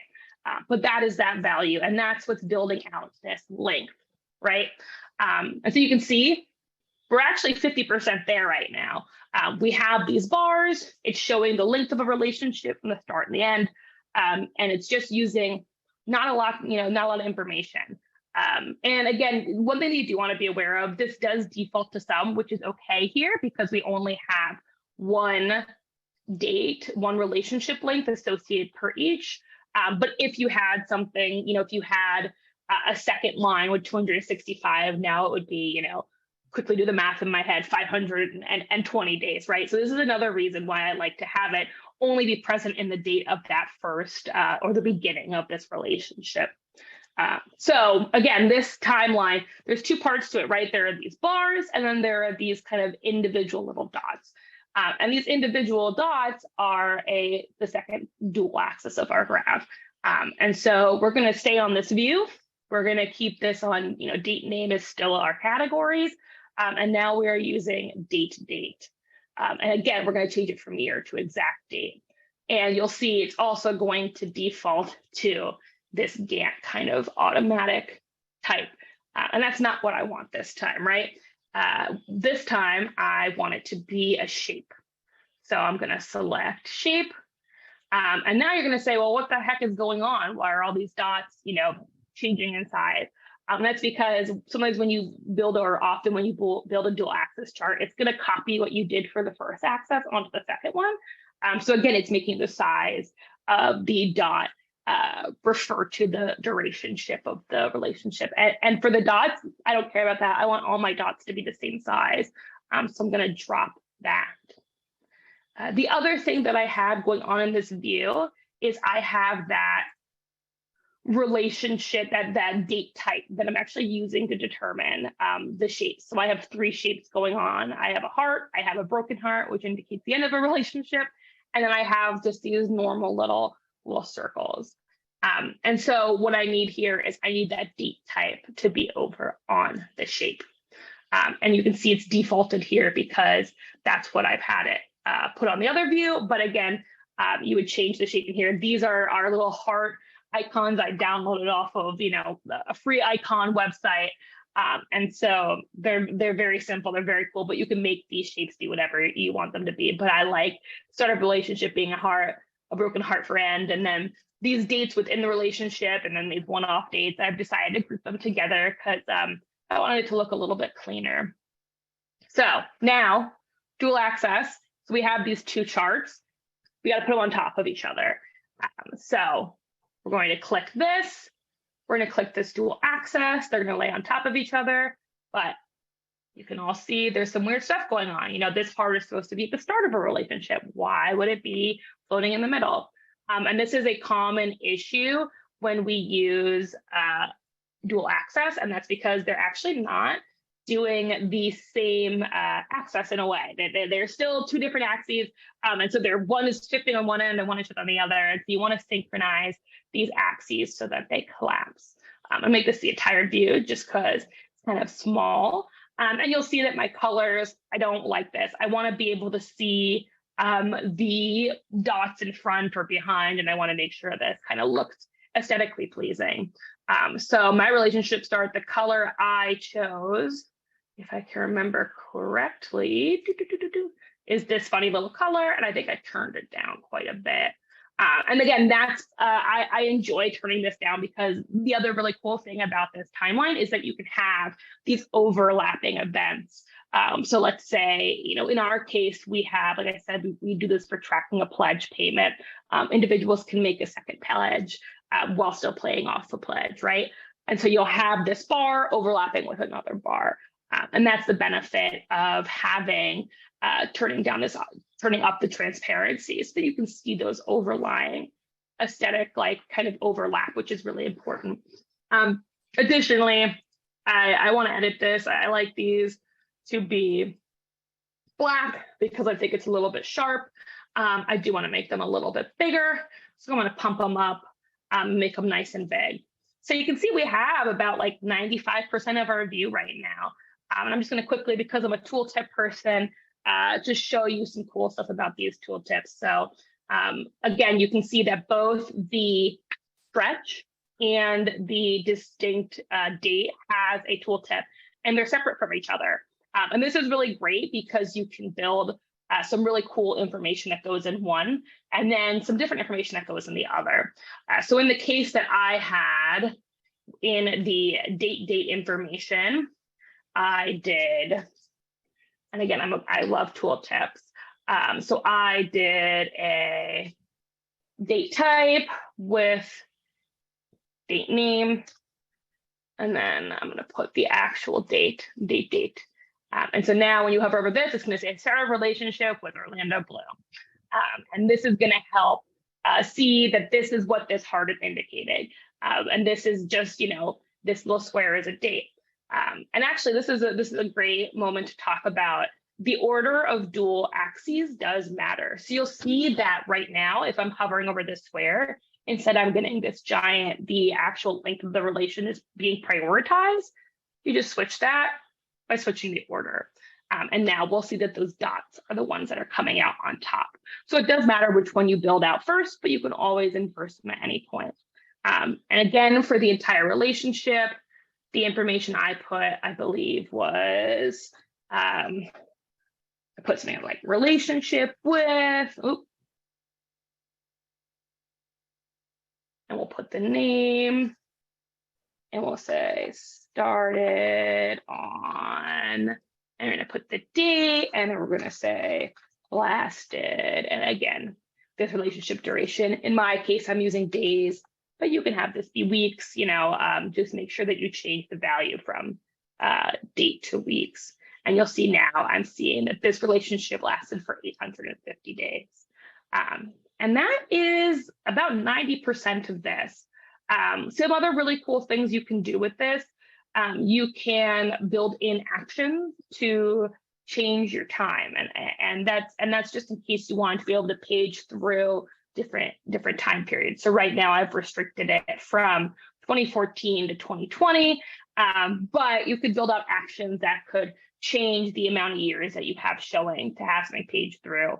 But that is that value, and that's what's building out this length, right? And so you can see we're actually 50% there right now. We have these bars. It's showing the length of a relationship from the start and the end, and it's just using not a lot of information. And again, one thing that you do want to be aware of, this does default to some, which is okay here because we only have one date, one relationship length associated per each. But if you had something, if you had a second line with 265, now it would be, quickly do the math in my head, 520 days, right? So this is another reason why I like to have it only be present in the date of that first or the beginning of this relationship. So again, this timeline, there's two parts to it, right? There are these bars, and then there are these kind of individual little dots. And these individual dots are the second dual axis of our graph. And so we're going to stay on this view. We're going to keep this on, date name is still our categories. And now we are using date. And again, we're going to change it from year to exact date. And you'll see it's also going to default to this Gantt kind of automatic type. And that's not what I want this time, right? This time I want it to be a shape. So I'm going to select shape. And now you're going to say, well, what the heck is going on? Why are all these dots, changing in size? That's because sometimes when you build, or often when you build a dual axis chart, it's going to copy what you did for the first axis onto the second one. So again, it's making the size of the dot refer to the durationship of the relationship. And for the dots, I don't care about that. I want all my dots to be the same size. So I'm going to drop that. The other thing that I have going on in this view is I have that relationship, that date type that I'm actually using to determine the shapes. So I have three shapes going on. I have a heart, I have a broken heart, which indicates the end of a relationship, and then I have just these normal little circles. And so what I need here is I need that date type to be over on the shape. And you can see it's defaulted here because that's what I've had it put on the other view. But again, you would change the shape in here. These are our little heart icons I downloaded off of, a free icon website. And so they're very simple. They're very cool, but you can make these shapes be whatever you want them to be. But I like start of relationship being a heart, a broken heart friend, and then these dates within the relationship, and then these one-off dates. I've decided to group them together because I wanted it to look a little bit cleaner. So now dual access. So we have these two charts. We got to put them on top of each other. So We're going to click this. We're going to click this dual access. They're going to lay on top of each other, but you can all see there's some weird stuff going on. You know, this heart is supposed to be at the start of a relationship. Why would it be floating in the middle? And this is a common issue when we use dual access, and that's because they're actually not doing the same access in a way. They're still two different axes, and so one is shifting on one end and one is shifting on the other. And so you want to synchronize these axes so that they collapse. I'll make this the entire view just because it's kind of small. And you'll see that my colors, I don't like this. I want to be able to see the dots in front or behind, and I want to make sure this kind of looks aesthetically pleasing. So my relationship start, the color I chose, if I can remember correctly, is this funny little color, and I think I turned it down quite a bit. And again, that's I enjoy turning this down because the other really cool thing about this timeline is that you can have these overlapping events. So let's say, you know, in our case, we have, like I said, we do this for tracking a pledge payment. Individuals can make a second pledge while still paying off the pledge, right? And so you'll have this bar overlapping with another bar. And that's the benefit of having turning up the transparency so that you can see those overlying aesthetic, like kind of overlap, which is really important. Additionally, I want to edit this. I like these to be black because I think it's a little bit sharp. I do want to make them a little bit bigger. So I'm going to pump them up, make them nice and big. So you can see we have about like 95% of our view right now. And I'm just going to quickly, because I'm a tooltip person, just show you some cool stuff about these tooltips. So again, you can see that both the stretch and the distinct date has a tooltip, and they're separate from each other. And this is really great because you can build some really cool information that goes in one, and then some different information that goes in the other. So in the case that I had in the date information, I did, and again, I love tooltips. So I did a date type with date name, and then I'm going to put the actual date. And so now when you hover over this, it's going to say start a relationship with Orlando Bloom. And this is going to help see that this is what this heart is indicating. And this is just, you know, this little square is a date. And actually, this is a great moment to talk about the order of dual axes does matter. So you'll see that right now, if I'm hovering over this square, instead I'm getting this giant, the actual length of the relation is being prioritized. You just switch that by switching the order. And now we'll see that those dots are the ones that are coming out on top. So it does matter which one you build out first, but you can always inverse them at any point. And again, for the entire relationship, the information I put, I believe, was, I put something like relationship with, and we'll put the name, and we'll say started on, and we're going to put the date, and then we're going to say lasted. And again, this relationship duration, in my case, I'm using days, but you can have this be weeks, you know, just make sure that you change the value from date to weeks. And you'll see now I'm seeing that this relationship lasted for 850 days. And that is about 90% of this. Some other really cool things you can do with this. You can build in actions to change your time. And that's just in case you want to be able to page through different time periods. So right now I've restricted it from 2014 to 2020, but you could build out actions that could change the amount of years that you have showing to have something page through.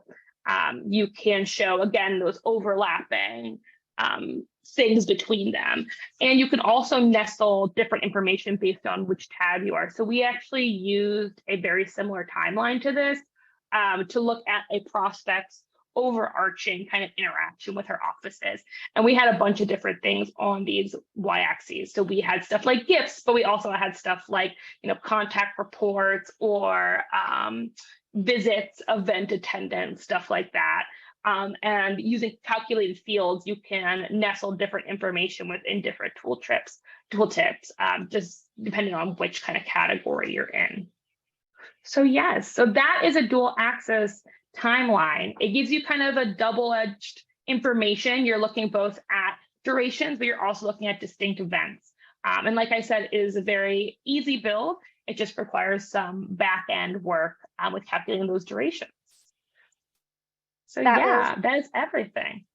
You can show, again, those overlapping things between them. And you can also nestle different information based on which tab you are. So we actually used a very similar timeline to this to look at a prospect's overarching kind of interaction with her offices. And we had a bunch of different things on these y-axes. So we had stuff like gifts, but we also had stuff like, you know, contact reports or visits, event attendance, stuff like that. And using calculated fields, you can nestle different information within different tooltips, just depending on which kind of category you're in. So yes, so that is a dual axis timeline. It gives you kind of a double-edged information. You're looking both at durations, but you're also looking at distinct events. And like I said, it is a very easy build. It just requires some back-end work with calculating those durations. So that is everything.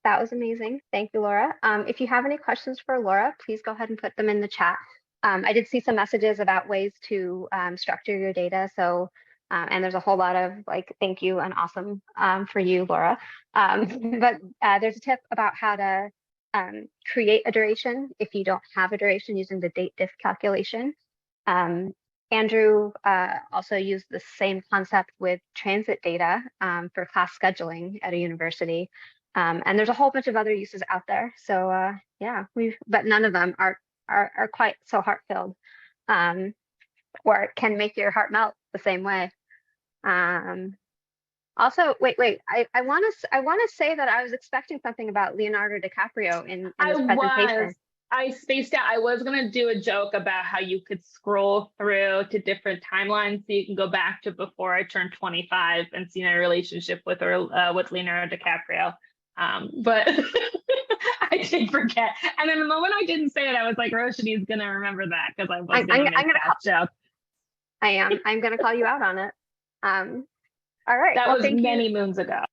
That was amazing. Thank you, Laura. If you have any questions for Laura, please go ahead and put them in the chat. I did see some messages about ways to structure your data. So, and there's a whole lot of like, thank you and awesome for you, Laura. But there's a tip about how to create a duration if you don't have a duration using the date diff calculation. Andrew also used the same concept with transit data for class scheduling at a university. And there's a whole bunch of other uses out there. So yeah, but none of them are quite so heart-filled, or can make your heart melt the same way. Also, wait, I want to say that I was expecting something about Leonardo DiCaprio in this presentation. I spaced out. I was going to do a joke about how you could scroll through to different timelines, so you can go back to before I turned 25 and see my relationship with Leonardo DiCaprio. But I did forget. And then the moment I didn't say it, I was like, Roshani's going to remember that because I was going to make that joke. I am. I'm going to call you out on it. All right. That was many moons ago.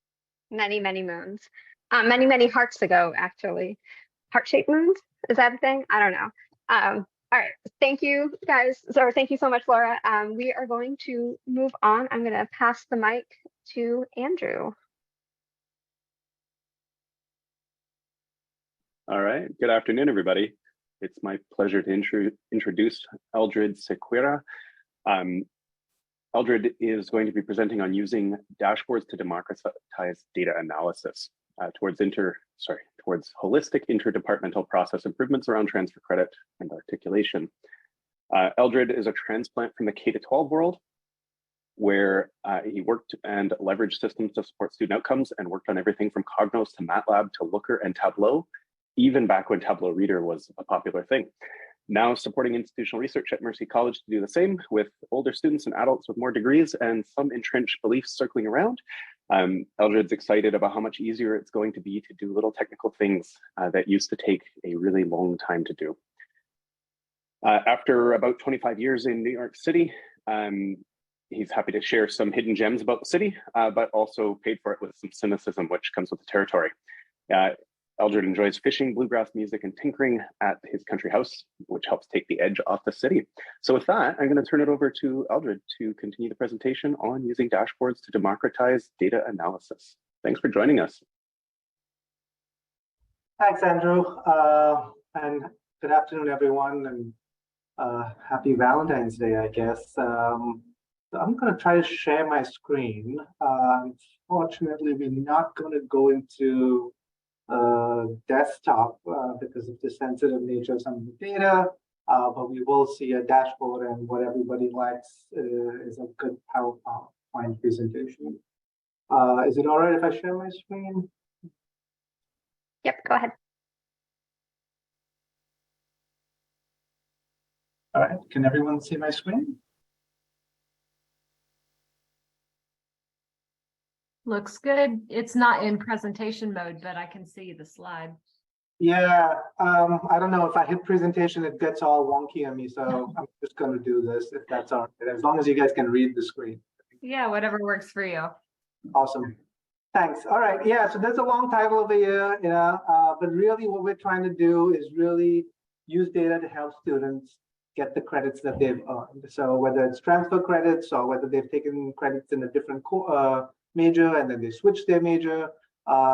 Many moons. Many hearts ago, actually. Heart-shaped moons? Is that a thing? I don't know. All right. Thank you, guys. So thank you so much, Laura. We are going to move on. I'm going to pass the mic to Andrew. All right. Good afternoon, everybody. It's my pleasure to introduce Eldrid Sequeira. Eldrid is going to be presenting on using dashboards to democratize data analysis towards holistic interdepartmental process improvements around transfer credit and articulation. Eldrid is a transplant from the K-12 world, where he worked and leveraged systems to support student outcomes and worked on everything from Cognos to MATLAB to Looker and Tableau, even back when Tableau Reader was a popular thing. Now supporting institutional research at Mercy College to do the same with older students and adults with more degrees and some entrenched beliefs circling around. Eldrid's excited about how much easier it's going to be to do little technical things that used to take a really long time to do. After about 25 years in New York City, he's happy to share some hidden gems about the city, but also paid for it with some cynicism, which comes with the territory. Eldrid enjoys fishing, bluegrass music, and tinkering at his country house, which helps take the edge off the city. So with that, I'm going to turn it over to Eldrid to continue the presentation on using dashboards to democratize data analysis. Thanks for joining us. Thanks, Andrew. And good afternoon, everyone, and happy Valentine's Day, I guess. So I'm going to try to share my screen. Unfortunately, we're not going to go into desktop because of the sensitive nature of some of the data, but we will see a dashboard, and what everybody likes is a good PowerPoint presentation. Is it all right if I share my screen? Yep, go ahead. All right, can everyone see my screen? Looks good. It's not in presentation mode, but I can see the slide. Yeah, I don't know, if I hit presentation, it gets all wonky on me, so I'm just going to do this if that's all right, as long as you guys can read the screen. Yeah, whatever works for you. Awesome. Thanks. All right. Yeah, so there's a long title over here, but really what we're trying to do is really use data to help students get the credits that they've earned. So whether it's transfer credits or whether they've taken credits in a different major and then they switch their major,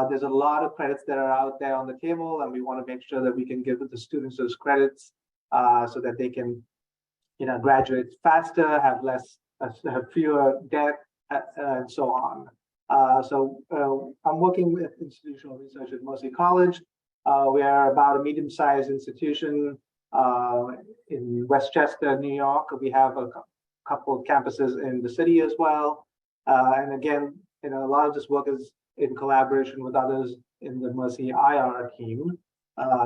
there's a lot of credits that are out there on the table, and we want to make sure that we can give the students those credits so that they can, graduate faster, have fewer debt, and so on. I'm working with institutional research at Mercy College. We are about a medium-sized institution in Westchester, New York. We have a couple of campuses in the city as well. And again, a lot of this work is in collaboration with others in the Mercy IR team.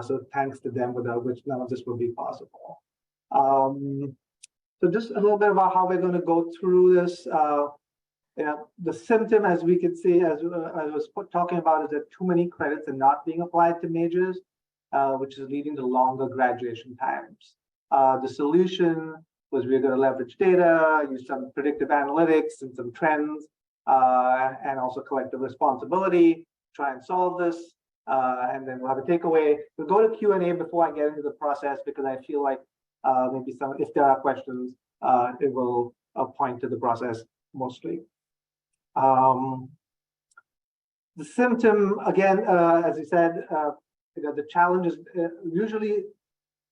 So thanks to them, without which none of this would be possible. So just a little bit about how we're going to go through this. The symptom, as we can see, as I was talking about, is that too many credits are not being applied to majors, which is leading to longer graduation times. The solution was we're going to leverage data, use some predictive analytics and some trends, and also collective responsibility, try and solve this. And then we'll have a takeaway. We'll go to Q&A before I get into the process, because I feel like maybe if there are questions, it will point to the process mostly. The symptom, again, as you said, the challenge is usually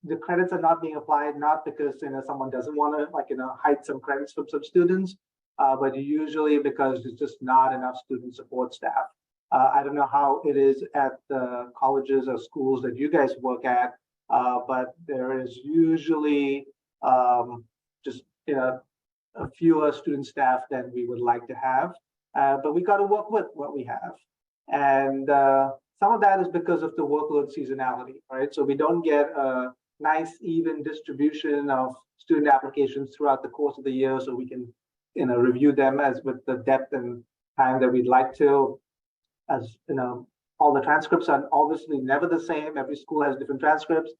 the credits are not being applied, not because someone doesn't want to hide some credits from some students, but usually because there's just not enough student support staff. I don't know how it is at the colleges or schools that you guys work at, but there is usually just a fewer student staff than we would like to have. But we got to work with what we have. And some of that is because of the workload seasonality, right? So we don't get a nice even distribution of student applications throughout the course of the year, so we can review them as with the depth and time that we'd like to. As all the transcripts are obviously never the same. Every school has different transcripts.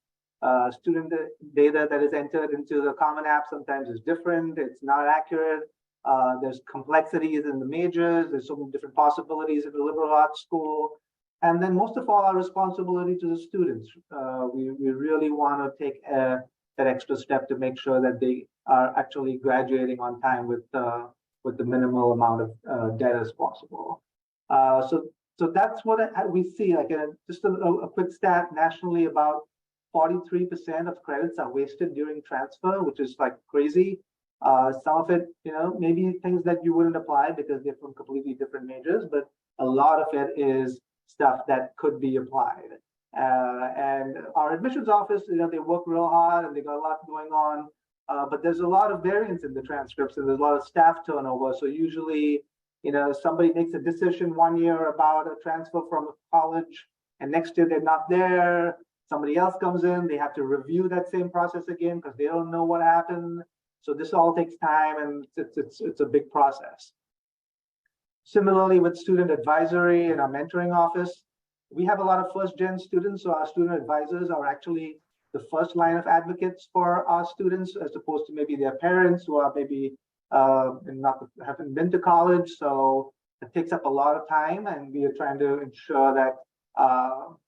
Student data that is entered into the Common App sometimes is different. It's not accurate. There's complexities in the majors. There's so many different possibilities in the liberal arts school. And then most of all, our responsibility to the students. We really want to take that extra step to make sure that they are actually graduating on time with the minimal amount of debt as possible. So that's what we see. Just a quick stat nationally, about 43% of credits are wasted during transfer, which is crazy. Some of it, maybe things that you wouldn't apply because they're from completely different majors, but a lot of it is stuff that could be applied. And our admissions office, they work real hard and they got a lot going on, but there's a lot of variance in the transcripts and there's a lot of staff turnover. So usually, somebody makes a decision one year about a transfer from a college and next year they're not there. Somebody else comes in, they have to review that same process again because they don't know what happened. So this all takes time and it's a big process. Similarly, with student advisory and our mentoring office, we have a lot of first-gen students. So our student advisors are actually the first line of advocates for our students, as opposed to maybe their parents who are maybe haven't been to college. So it takes up a lot of time, and we are trying to ensure that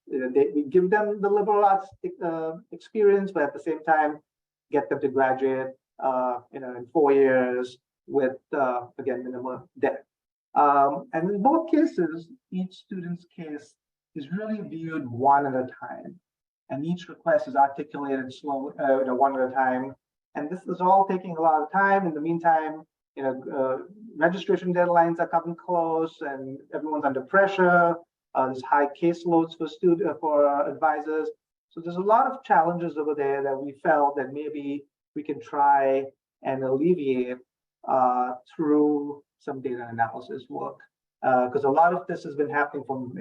we give them the liberal arts experience, but at the same time, get them to graduate in 4 years with, again, minimal debt. And in both cases, each student's case is really viewed one at a time. And each request is articulated slowly, one at a time. And this is all taking a lot of time. In the meantime, registration deadlines are coming close and everyone's under pressure. There's high caseloads for advisors. So there's a lot of challenges over there that we felt that maybe we can try and alleviate through some data analysis work. Because a lot of this has been happening from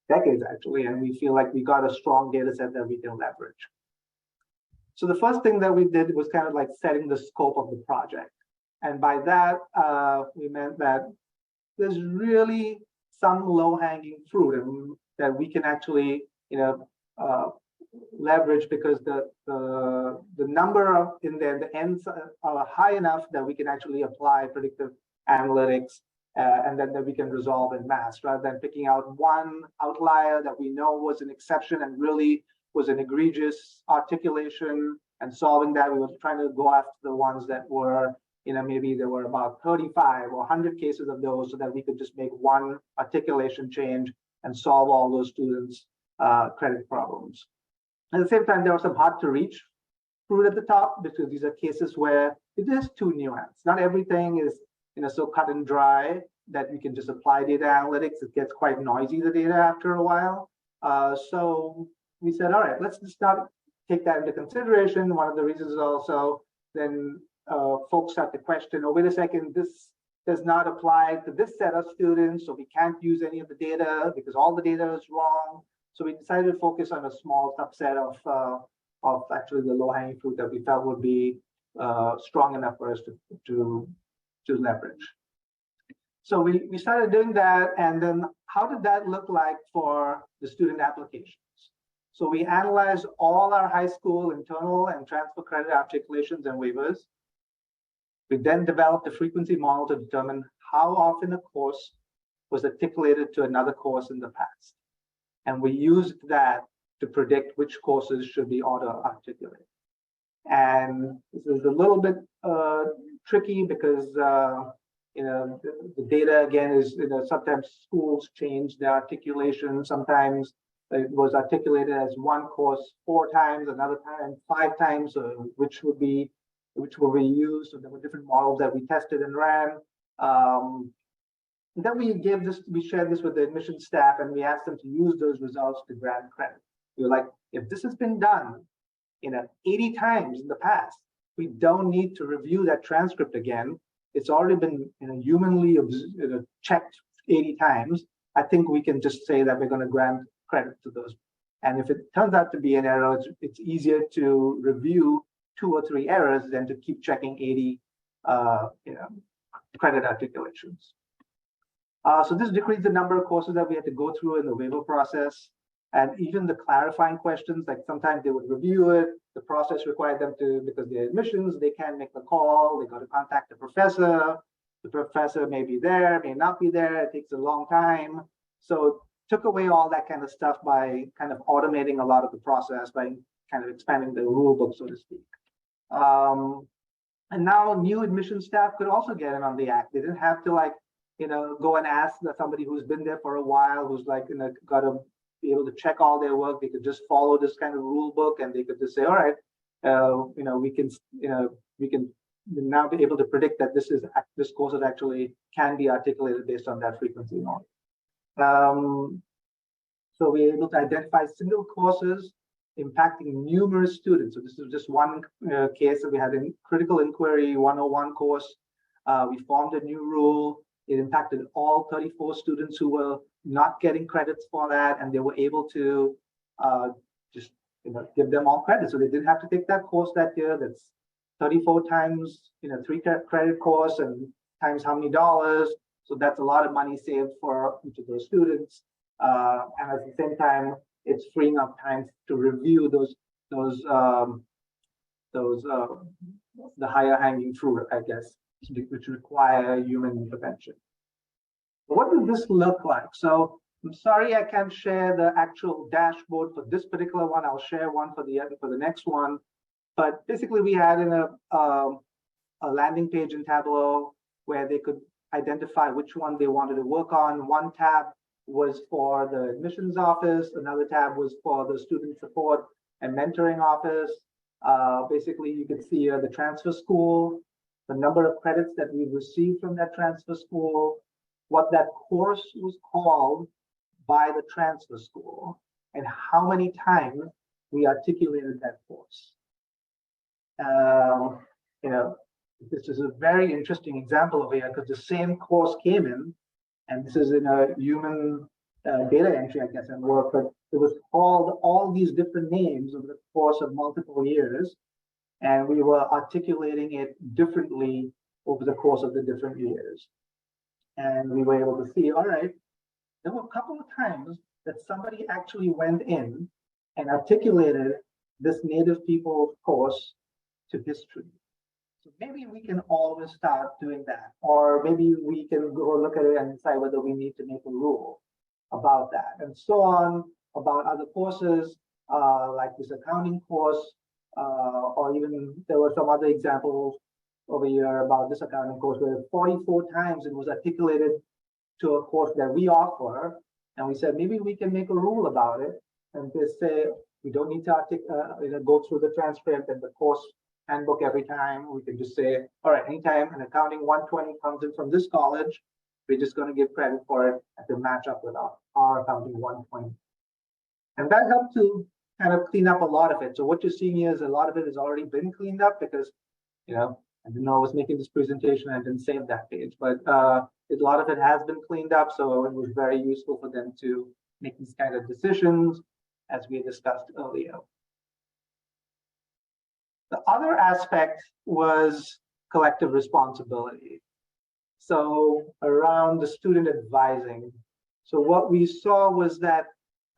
decades actually, and we feel like we got a strong data set that we can leverage. So the first thing that we did was kind of setting the scope of the project. And by that, we meant that there's really some low-hanging fruit and that we can actually, leverage, because the number in there, the ends are high enough that we can actually apply predictive analytics and then that we can resolve in mass, rather than picking out one outlier that we know was an exception and really was an egregious articulation and solving that. We were trying to go after the ones that were, maybe there were about 35 or 100 cases of those, so that we could just make one articulation change and solve all those students' credit problems. At the same time, there was some hard to reach fruit at the top, because these are cases where it is too nuanced. Not everything is so cut and dry that we can just apply data analytics. It gets quite noisy, the data, after a while. So we said, all right, let's just not take that into consideration. One of the reasons is also then folks start to question, oh, wait a second, this does not apply to this set of students, so we can't use any of the data because all the data is wrong. So we decided to focus on a small subset of actually the low-hanging fruit that we felt would be strong enough for us to leverage. So we started doing that, and then how did that look like for the student applications? So we analyzed all our high school internal and transfer credit articulations and waivers. We then developed a frequency model to determine how often a course was articulated to another course in the past. And we used that to predict which courses should be auto-articulated. And this is a little bit tricky because the data again is, sometimes schools change their articulation. Sometimes it was articulated as one course 4 times, another time 5 times, which will be used. So there were different models that we tested and ran. Then we shared this with the admissions staff, and we asked them to use those results to grant credit. We were like, if this has been done 80 times in the past, we don't need to review that transcript again. It's already been humanly checked 80 times. I think we can just say that we're going to grant credit to those. And if it turns out to be an error, it's easier to review 2 or 3 errors than to keep checking 80 credit articulations. So this decreased the number of courses that we had to go through in the waiver process. And even the clarifying questions, like sometimes they would review it, the process required them to, because they're admissions, they can't make the call, they got to contact the professor may be there, may not be there, it takes a long time. So took away all that kind of stuff by kind of automating a lot of the process, by kind of expanding the rule book, so to speak. And now new admission staff could also get in on the act. They didn't have to go and ask somebody who's been there for a while, who's got to be able to check all their work. They could just follow this kind of rule book, and they could just say, all right, we can now be able to predict that this course actually can be articulated based on that frequency model. So we're able to identify single courses impacting numerous students. So this is just one case that we had in Critical Inquiry 101 course. We formed a new rule. It impacted all 34 students who were not getting credits for that, and they were able to just give them all credit. So they didn't have to take that course that year. That's 34 times 3 credit course and times how many dollars. So that's a lot of money saved for each of those students. And at the same time, it's freeing up time to review the higher hanging fruit, I guess, which require human intervention. What does this look like? So I'm sorry I can't share the actual dashboard for this particular one. I'll share one for the next one. But basically, we had in a landing page in Tableau where they could identify which one they wanted to work on. One tab was for the admissions office. Another tab was for the student support and mentoring office. Basically, you can see the transfer school, the number of credits that we've received from that transfer school, what that course was called by the transfer school, and how many times we articulated that course. This is a very interesting example over here because the same course came in, and this is in a human data entry, I guess, and work, but it was called all these different names over the course of multiple years, and we were articulating it differently over the course of the different years. And we were able to see, all right, there were a couple of times that somebody actually went in and articulated this Native people course to history. So maybe we can always start doing that, or maybe we can go look at it and decide whether we need to make a rule about that, and so on, about other courses, like this accounting course, or even there were some other examples over here about this accounting course where 44 times it was articulated to a course that we offer, and we said maybe we can make a rule about it, and they say we don't need to go through the transcript and the course handbook every time. We can just say, all right, anytime an accounting 120 comes in from this college, we're just going to give credit for it and to match up with our accounting 120. And that helped to kind of clean up a lot of it. So what you're seeing here is a lot of it has already been cleaned up because I didn't know I was making this presentation. I didn't save that page, but a lot of it has been cleaned up. So it was very useful for them to make these kind of decisions, as we discussed earlier. The other aspect was collective responsibility. So around the student advising. So what we saw was that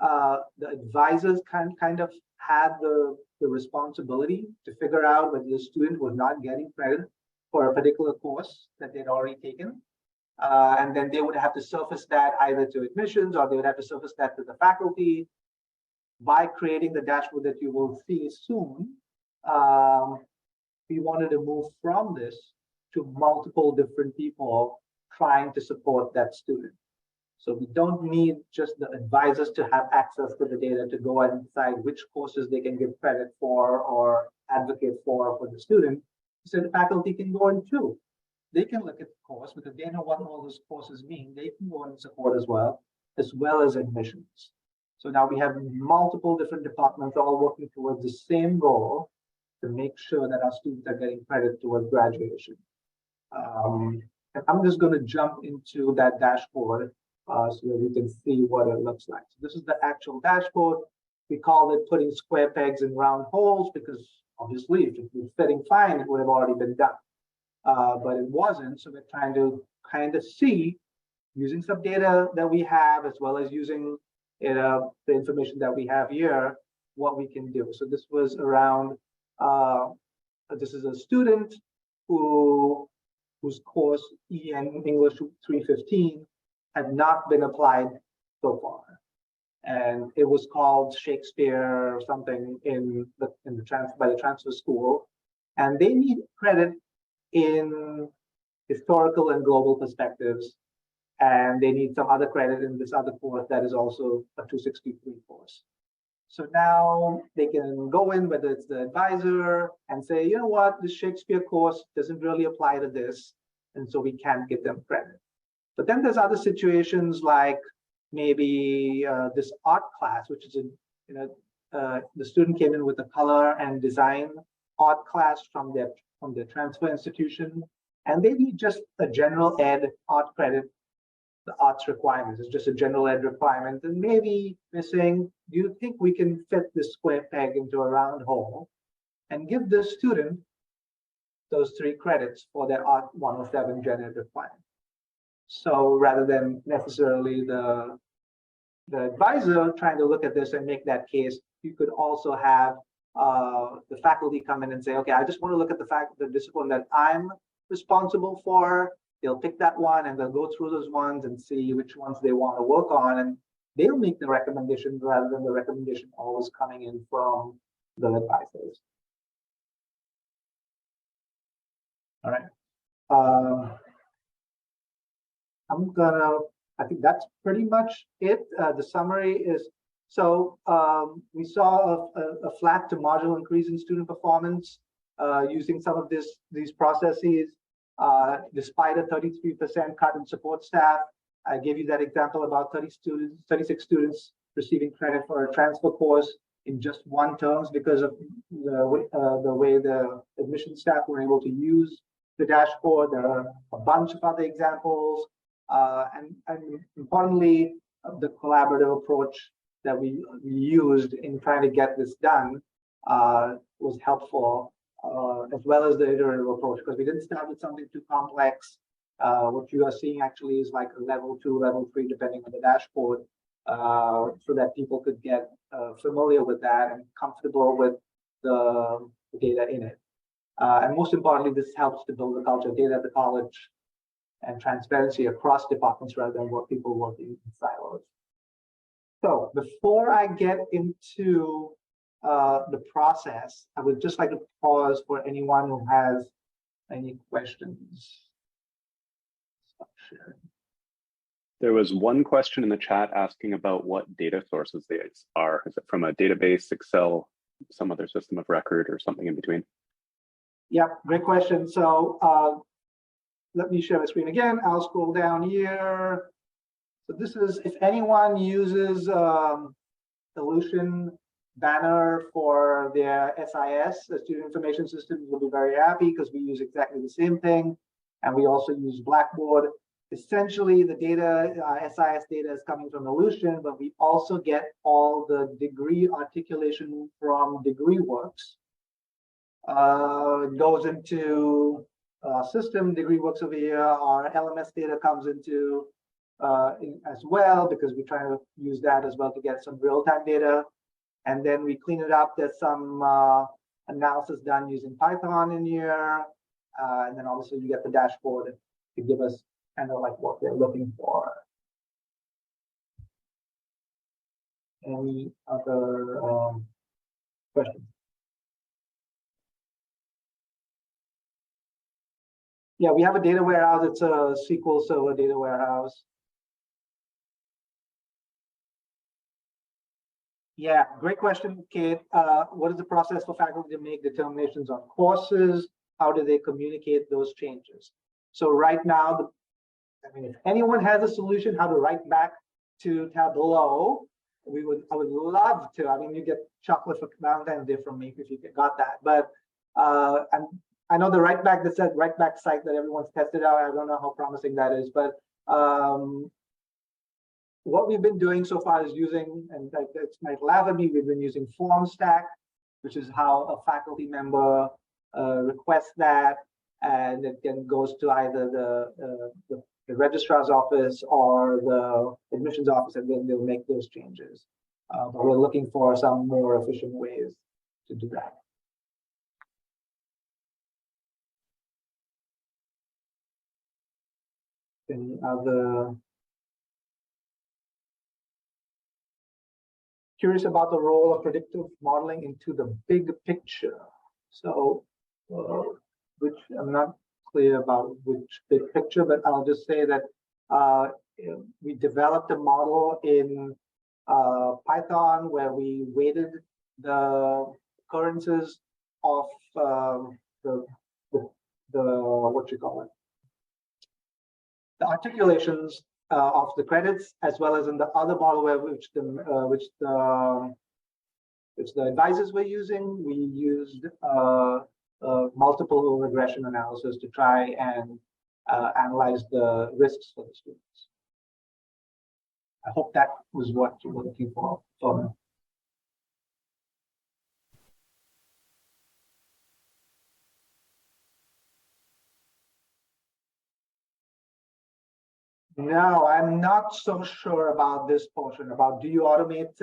the advisors kind of had the responsibility to figure out whether the student was not getting credit for a particular course that they'd already taken. And then they would have to surface that either to admissions, or they would have to surface that to the faculty. By creating the dashboard that you will see soon, we wanted to move from this to multiple different people trying to support that student. So we don't need just the advisors to have access to the data to go and decide which courses they can give credit for or advocate for the student. So the faculty can go in too. They can look at the course because they know what all those courses mean. They can go and support as well as admissions. So now we have multiple different departments all working towards the same goal to make sure that our students are getting credit towards graduation. And I'm just going to jump into that dashboard so that we can see what it looks like. So this is the actual dashboard. We call it putting square pegs in round holes because obviously if it was fitting fine, it would have already been done. But it wasn't. So we're trying to kind of see, using some data that we have, as well as using the information that we have here, what we can do. So this was around, this is a student whose course EN English 315 had not been applied so far. And it was called Shakespeare or something by the transfer school. And they need credit in historical and global perspectives. And they need some other credit in this other course that is also a 263 course. So now they can go in, whether it's the advisor, and say, you know what, this Shakespeare course doesn't really apply to this, and so we can't give them credit. But then there's other situations like maybe this art class, which is the student came in with a color and design art class from their transfer institution, and they need just a general ed art credit. The arts requirements is just a general ed requirement, and maybe we're saying, do you think we can fit this square peg into a round hole and give the student those 3 credits for their art 107 gen ed requirement? So rather than necessarily the advisor trying to look at this and make that case, you could also have the faculty come in and say, okay, I just want to look at the discipline that I'm responsible for. They'll pick that one and they'll go through those ones and see which ones they want to work on, and they'll make the recommendation rather than the recommendation always coming in from the advisors. All right. I think that's pretty much it. The summary is, so we saw a flat to marginal increase in student performance using some of these processes. Despite a 33% cut in support staff. I gave you that example about 36 students receiving credit for a transfer course in just 1 term because of the way the admission staff were able to use the dashboard. There are a bunch of other examples. And importantly, the collaborative approach that we used in trying to get this done was helpful. As well as the iterative approach, because we didn't start with something too complex. What you are seeing actually is like a level 2, level 3, depending on the dashboard, so that people could get familiar with that and comfortable with the data in it. And most importantly, this helps to build a culture of data at the college and transparency across departments rather than what people working in silos. So before I get into the process, I would just like to pause for anyone who has any questions. Stop sharing. There was one question in the chat asking about what data sources they are. Is it from a database, Excel, some other system of record, or something in between? Yeah, great question. So let me share the screen again. I'll scroll down here. So this is, if anyone uses Solution banner for their SIS, the student information system, will be very happy because we use exactly the same thing. And we also use Blackboard. Essentially, the data, SIS data is coming from Elution, but we also get all the degree articulation from DegreeWorks. It goes into system DegreeWorks over here. Our LMS data comes into as well, because we're trying to use that as well to get some real-time data. And then we clean it up. There's some analysis done using Python in here. And then obviously you get the dashboard to give us kind of like what they're looking for. Any other questions? Yeah, we have a data warehouse. It's a SQL Server data warehouse. Yeah, great question, Kate. What is the process for faculty to make determinations on courses? How do they communicate those changes? So right now, if anyone has a solution how to write back to Tableau, I would love to. I mean, you get chocolate for Valentine's Day from me if you got that. But I know the write back site that everyone's tested out. I don't know how promising that is, but what we've been doing so far is using, and it's might laugh at me, we've been using FormStack, which is how a faculty member requests that, and it then goes to either the registrar's office or the admissions office, and then they'll make those changes. But we're looking for some more efficient ways to do that. Any other? Curious about the role of predictive modeling into the big picture. So, which I'm not clear about which big picture, but I'll just say that we developed a model in Python where we weighted the occurrences of the what you call it, the articulations of the credits, as well as in the other model where which the advisors were using. We used multiple regression analysis to try and analyze the risks for the students. I hope that was what you were looking for. No, I'm not so sure about this portion, about do you automate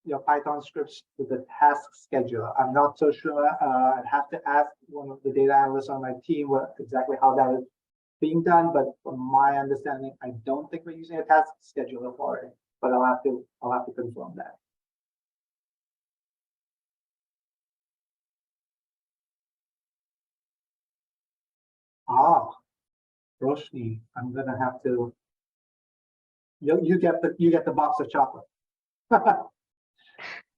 your Python scripts with the task scheduler. I'm not so sure. I'd have to ask one of the data analysts on my team exactly how that is being done, but from my understanding, I don't think we're using a task scheduler for it, but I'll have to confirm that. Roshni, I'm gonna have to. You get the box of chocolate.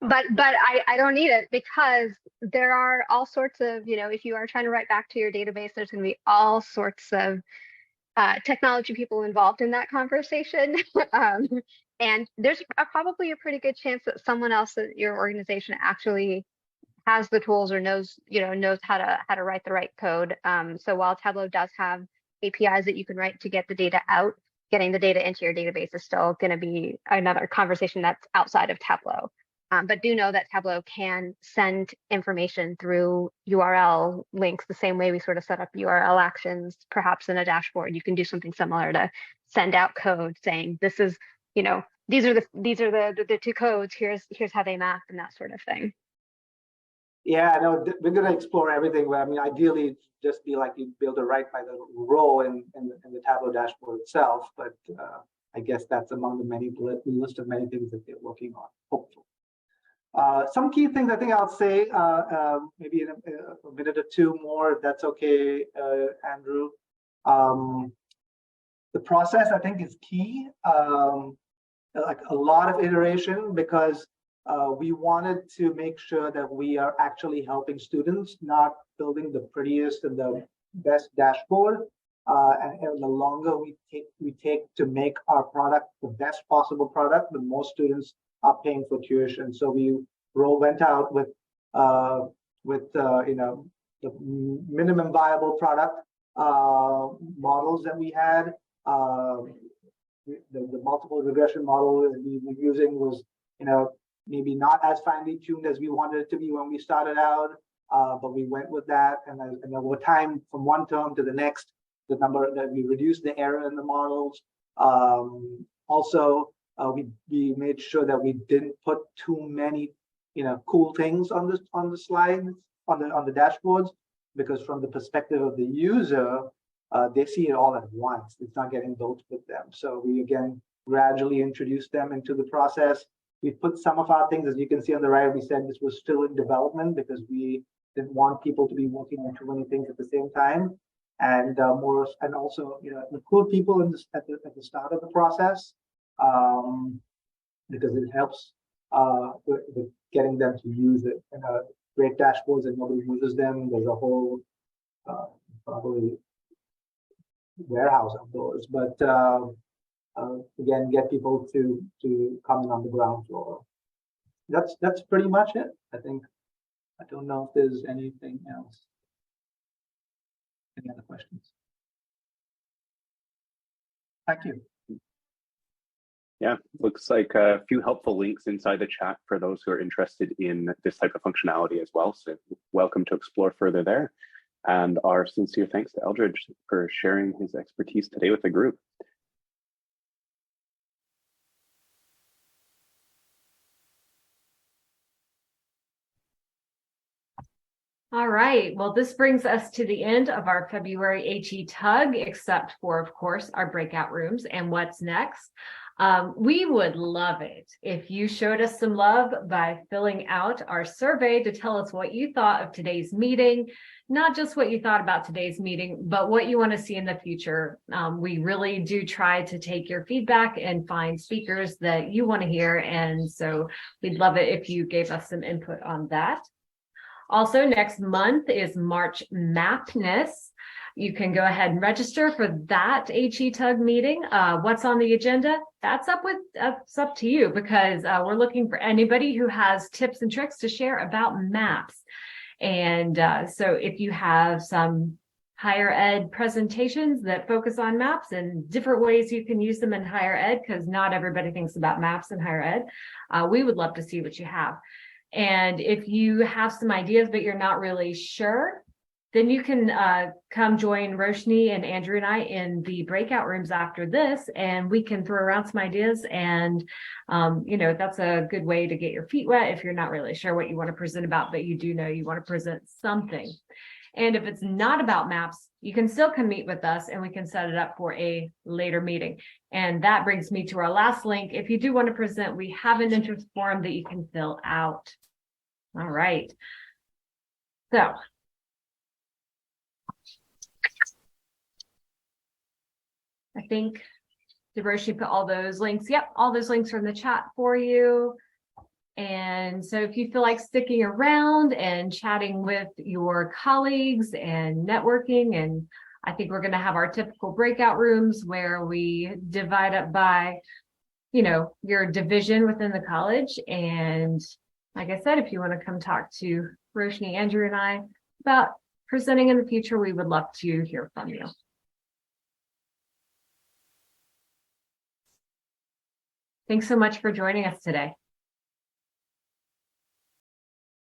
But I don't need it, because there are all sorts of, if you are trying to write back to your database, there's going to be all sorts of technology people involved in that conversation. And there's probably a pretty good chance that someone else at your organization actually has the tools or knows how to write the right code. So while Tableau does have APIs that you can write to get the data out, getting the data into your database is still going to be another conversation that's outside of Tableau. But do know that Tableau can send information through URL links the same way we sort of set up URL actions, perhaps in a dashboard. You can do something similar to send out code saying, this is, these are the two codes, here's how they map, and that sort of thing. Yeah, no, we're going to explore everything. I mean, ideally, it'd just be like you build it right by the row in the Tableau dashboard itself. But I guess that's among the list of many things that they're working on, hopefully. Some key things I think I'll say, maybe in a minute or two more, if that's okay, Andrew. The process, I think, is key. Like a lot of iteration, because we wanted to make sure that we are actually helping students, not building the prettiest and the best dashboard. And the longer we take to make our product the best possible product, the more students are paying for tuition. So we went out with you know, the minimum viable product models that we had. The multiple regression model that we were using was, you know, maybe not as finely tuned as we wanted it to be when we started out, but we went with that. And over time, from one term to the next, the number that we reduced the error in the models. Also, we made sure that we didn't put too many, you know, cool things on the slides, on the dashboards, because from the perspective of the user, they see it all at once. It's not getting built with them. So we again gradually introduced them into the process. We put some of our things, as you can see on the right, we said this was still in development because we didn't want people to be working on too many things at the same time. And also, you know, include people in this at the start of the process, because it helps with getting them to use it. And great dashboards and nobody uses them. There's a whole probably warehouse of those, but again, get people to come in on the ground floor. That's pretty much it. I think. I don't know if there's anything else. Any other questions? Thank you. Yeah, looks like a few helpful links inside the chat for those who are interested in this type of functionality as well. So welcome to explore further there. And our sincere thanks to Eldrid for sharing his expertise today with the group. All right, well, this brings us to the end of our February HE Tug, except for, of course, our breakout rooms and what's next. We would love it if you showed us some love by filling out our survey to tell us what you thought of today's meeting, not just what you thought about today's meeting, but what you want to see in the future. We really do try to take your feedback and find speakers that you want to hear. And so we'd love it if you gave us some input on that. Also, next month is March Mapness. You can go ahead and register for that HE Tug meeting. What's on the agenda? That's up to you, because we're looking for anybody who has tips and tricks to share about maps. And so if you have some higher ed presentations that focus on maps and different ways you can use them in higher ed, because not everybody thinks about maps in higher ed, we would love to see what you have. And if you have some ideas, but you're not really sure, then you can come join Roshni and Andrew and I in the breakout rooms after this, and we can throw around some ideas. And, you know, that's a good way to get your feet wet if you're not really sure what you want to present about, but you do know you want to present something. And if it's not about maps, you can still come meet with us and we can set it up for a later meeting. And that brings me to our last link. If you do want to present, we have an interest form that you can fill out. All right. So I think Deroshi put all those links. Yep, all those links are in the chat for you. And so if you feel like sticking around and chatting with your colleagues and networking, and I think we're going to have our typical breakout rooms where we divide up by, you know, your division within the college. And like I said, if you want to come talk to Roshni, Andrew, and I about presenting in the future, we would love to hear from you. Thanks so much for joining us today.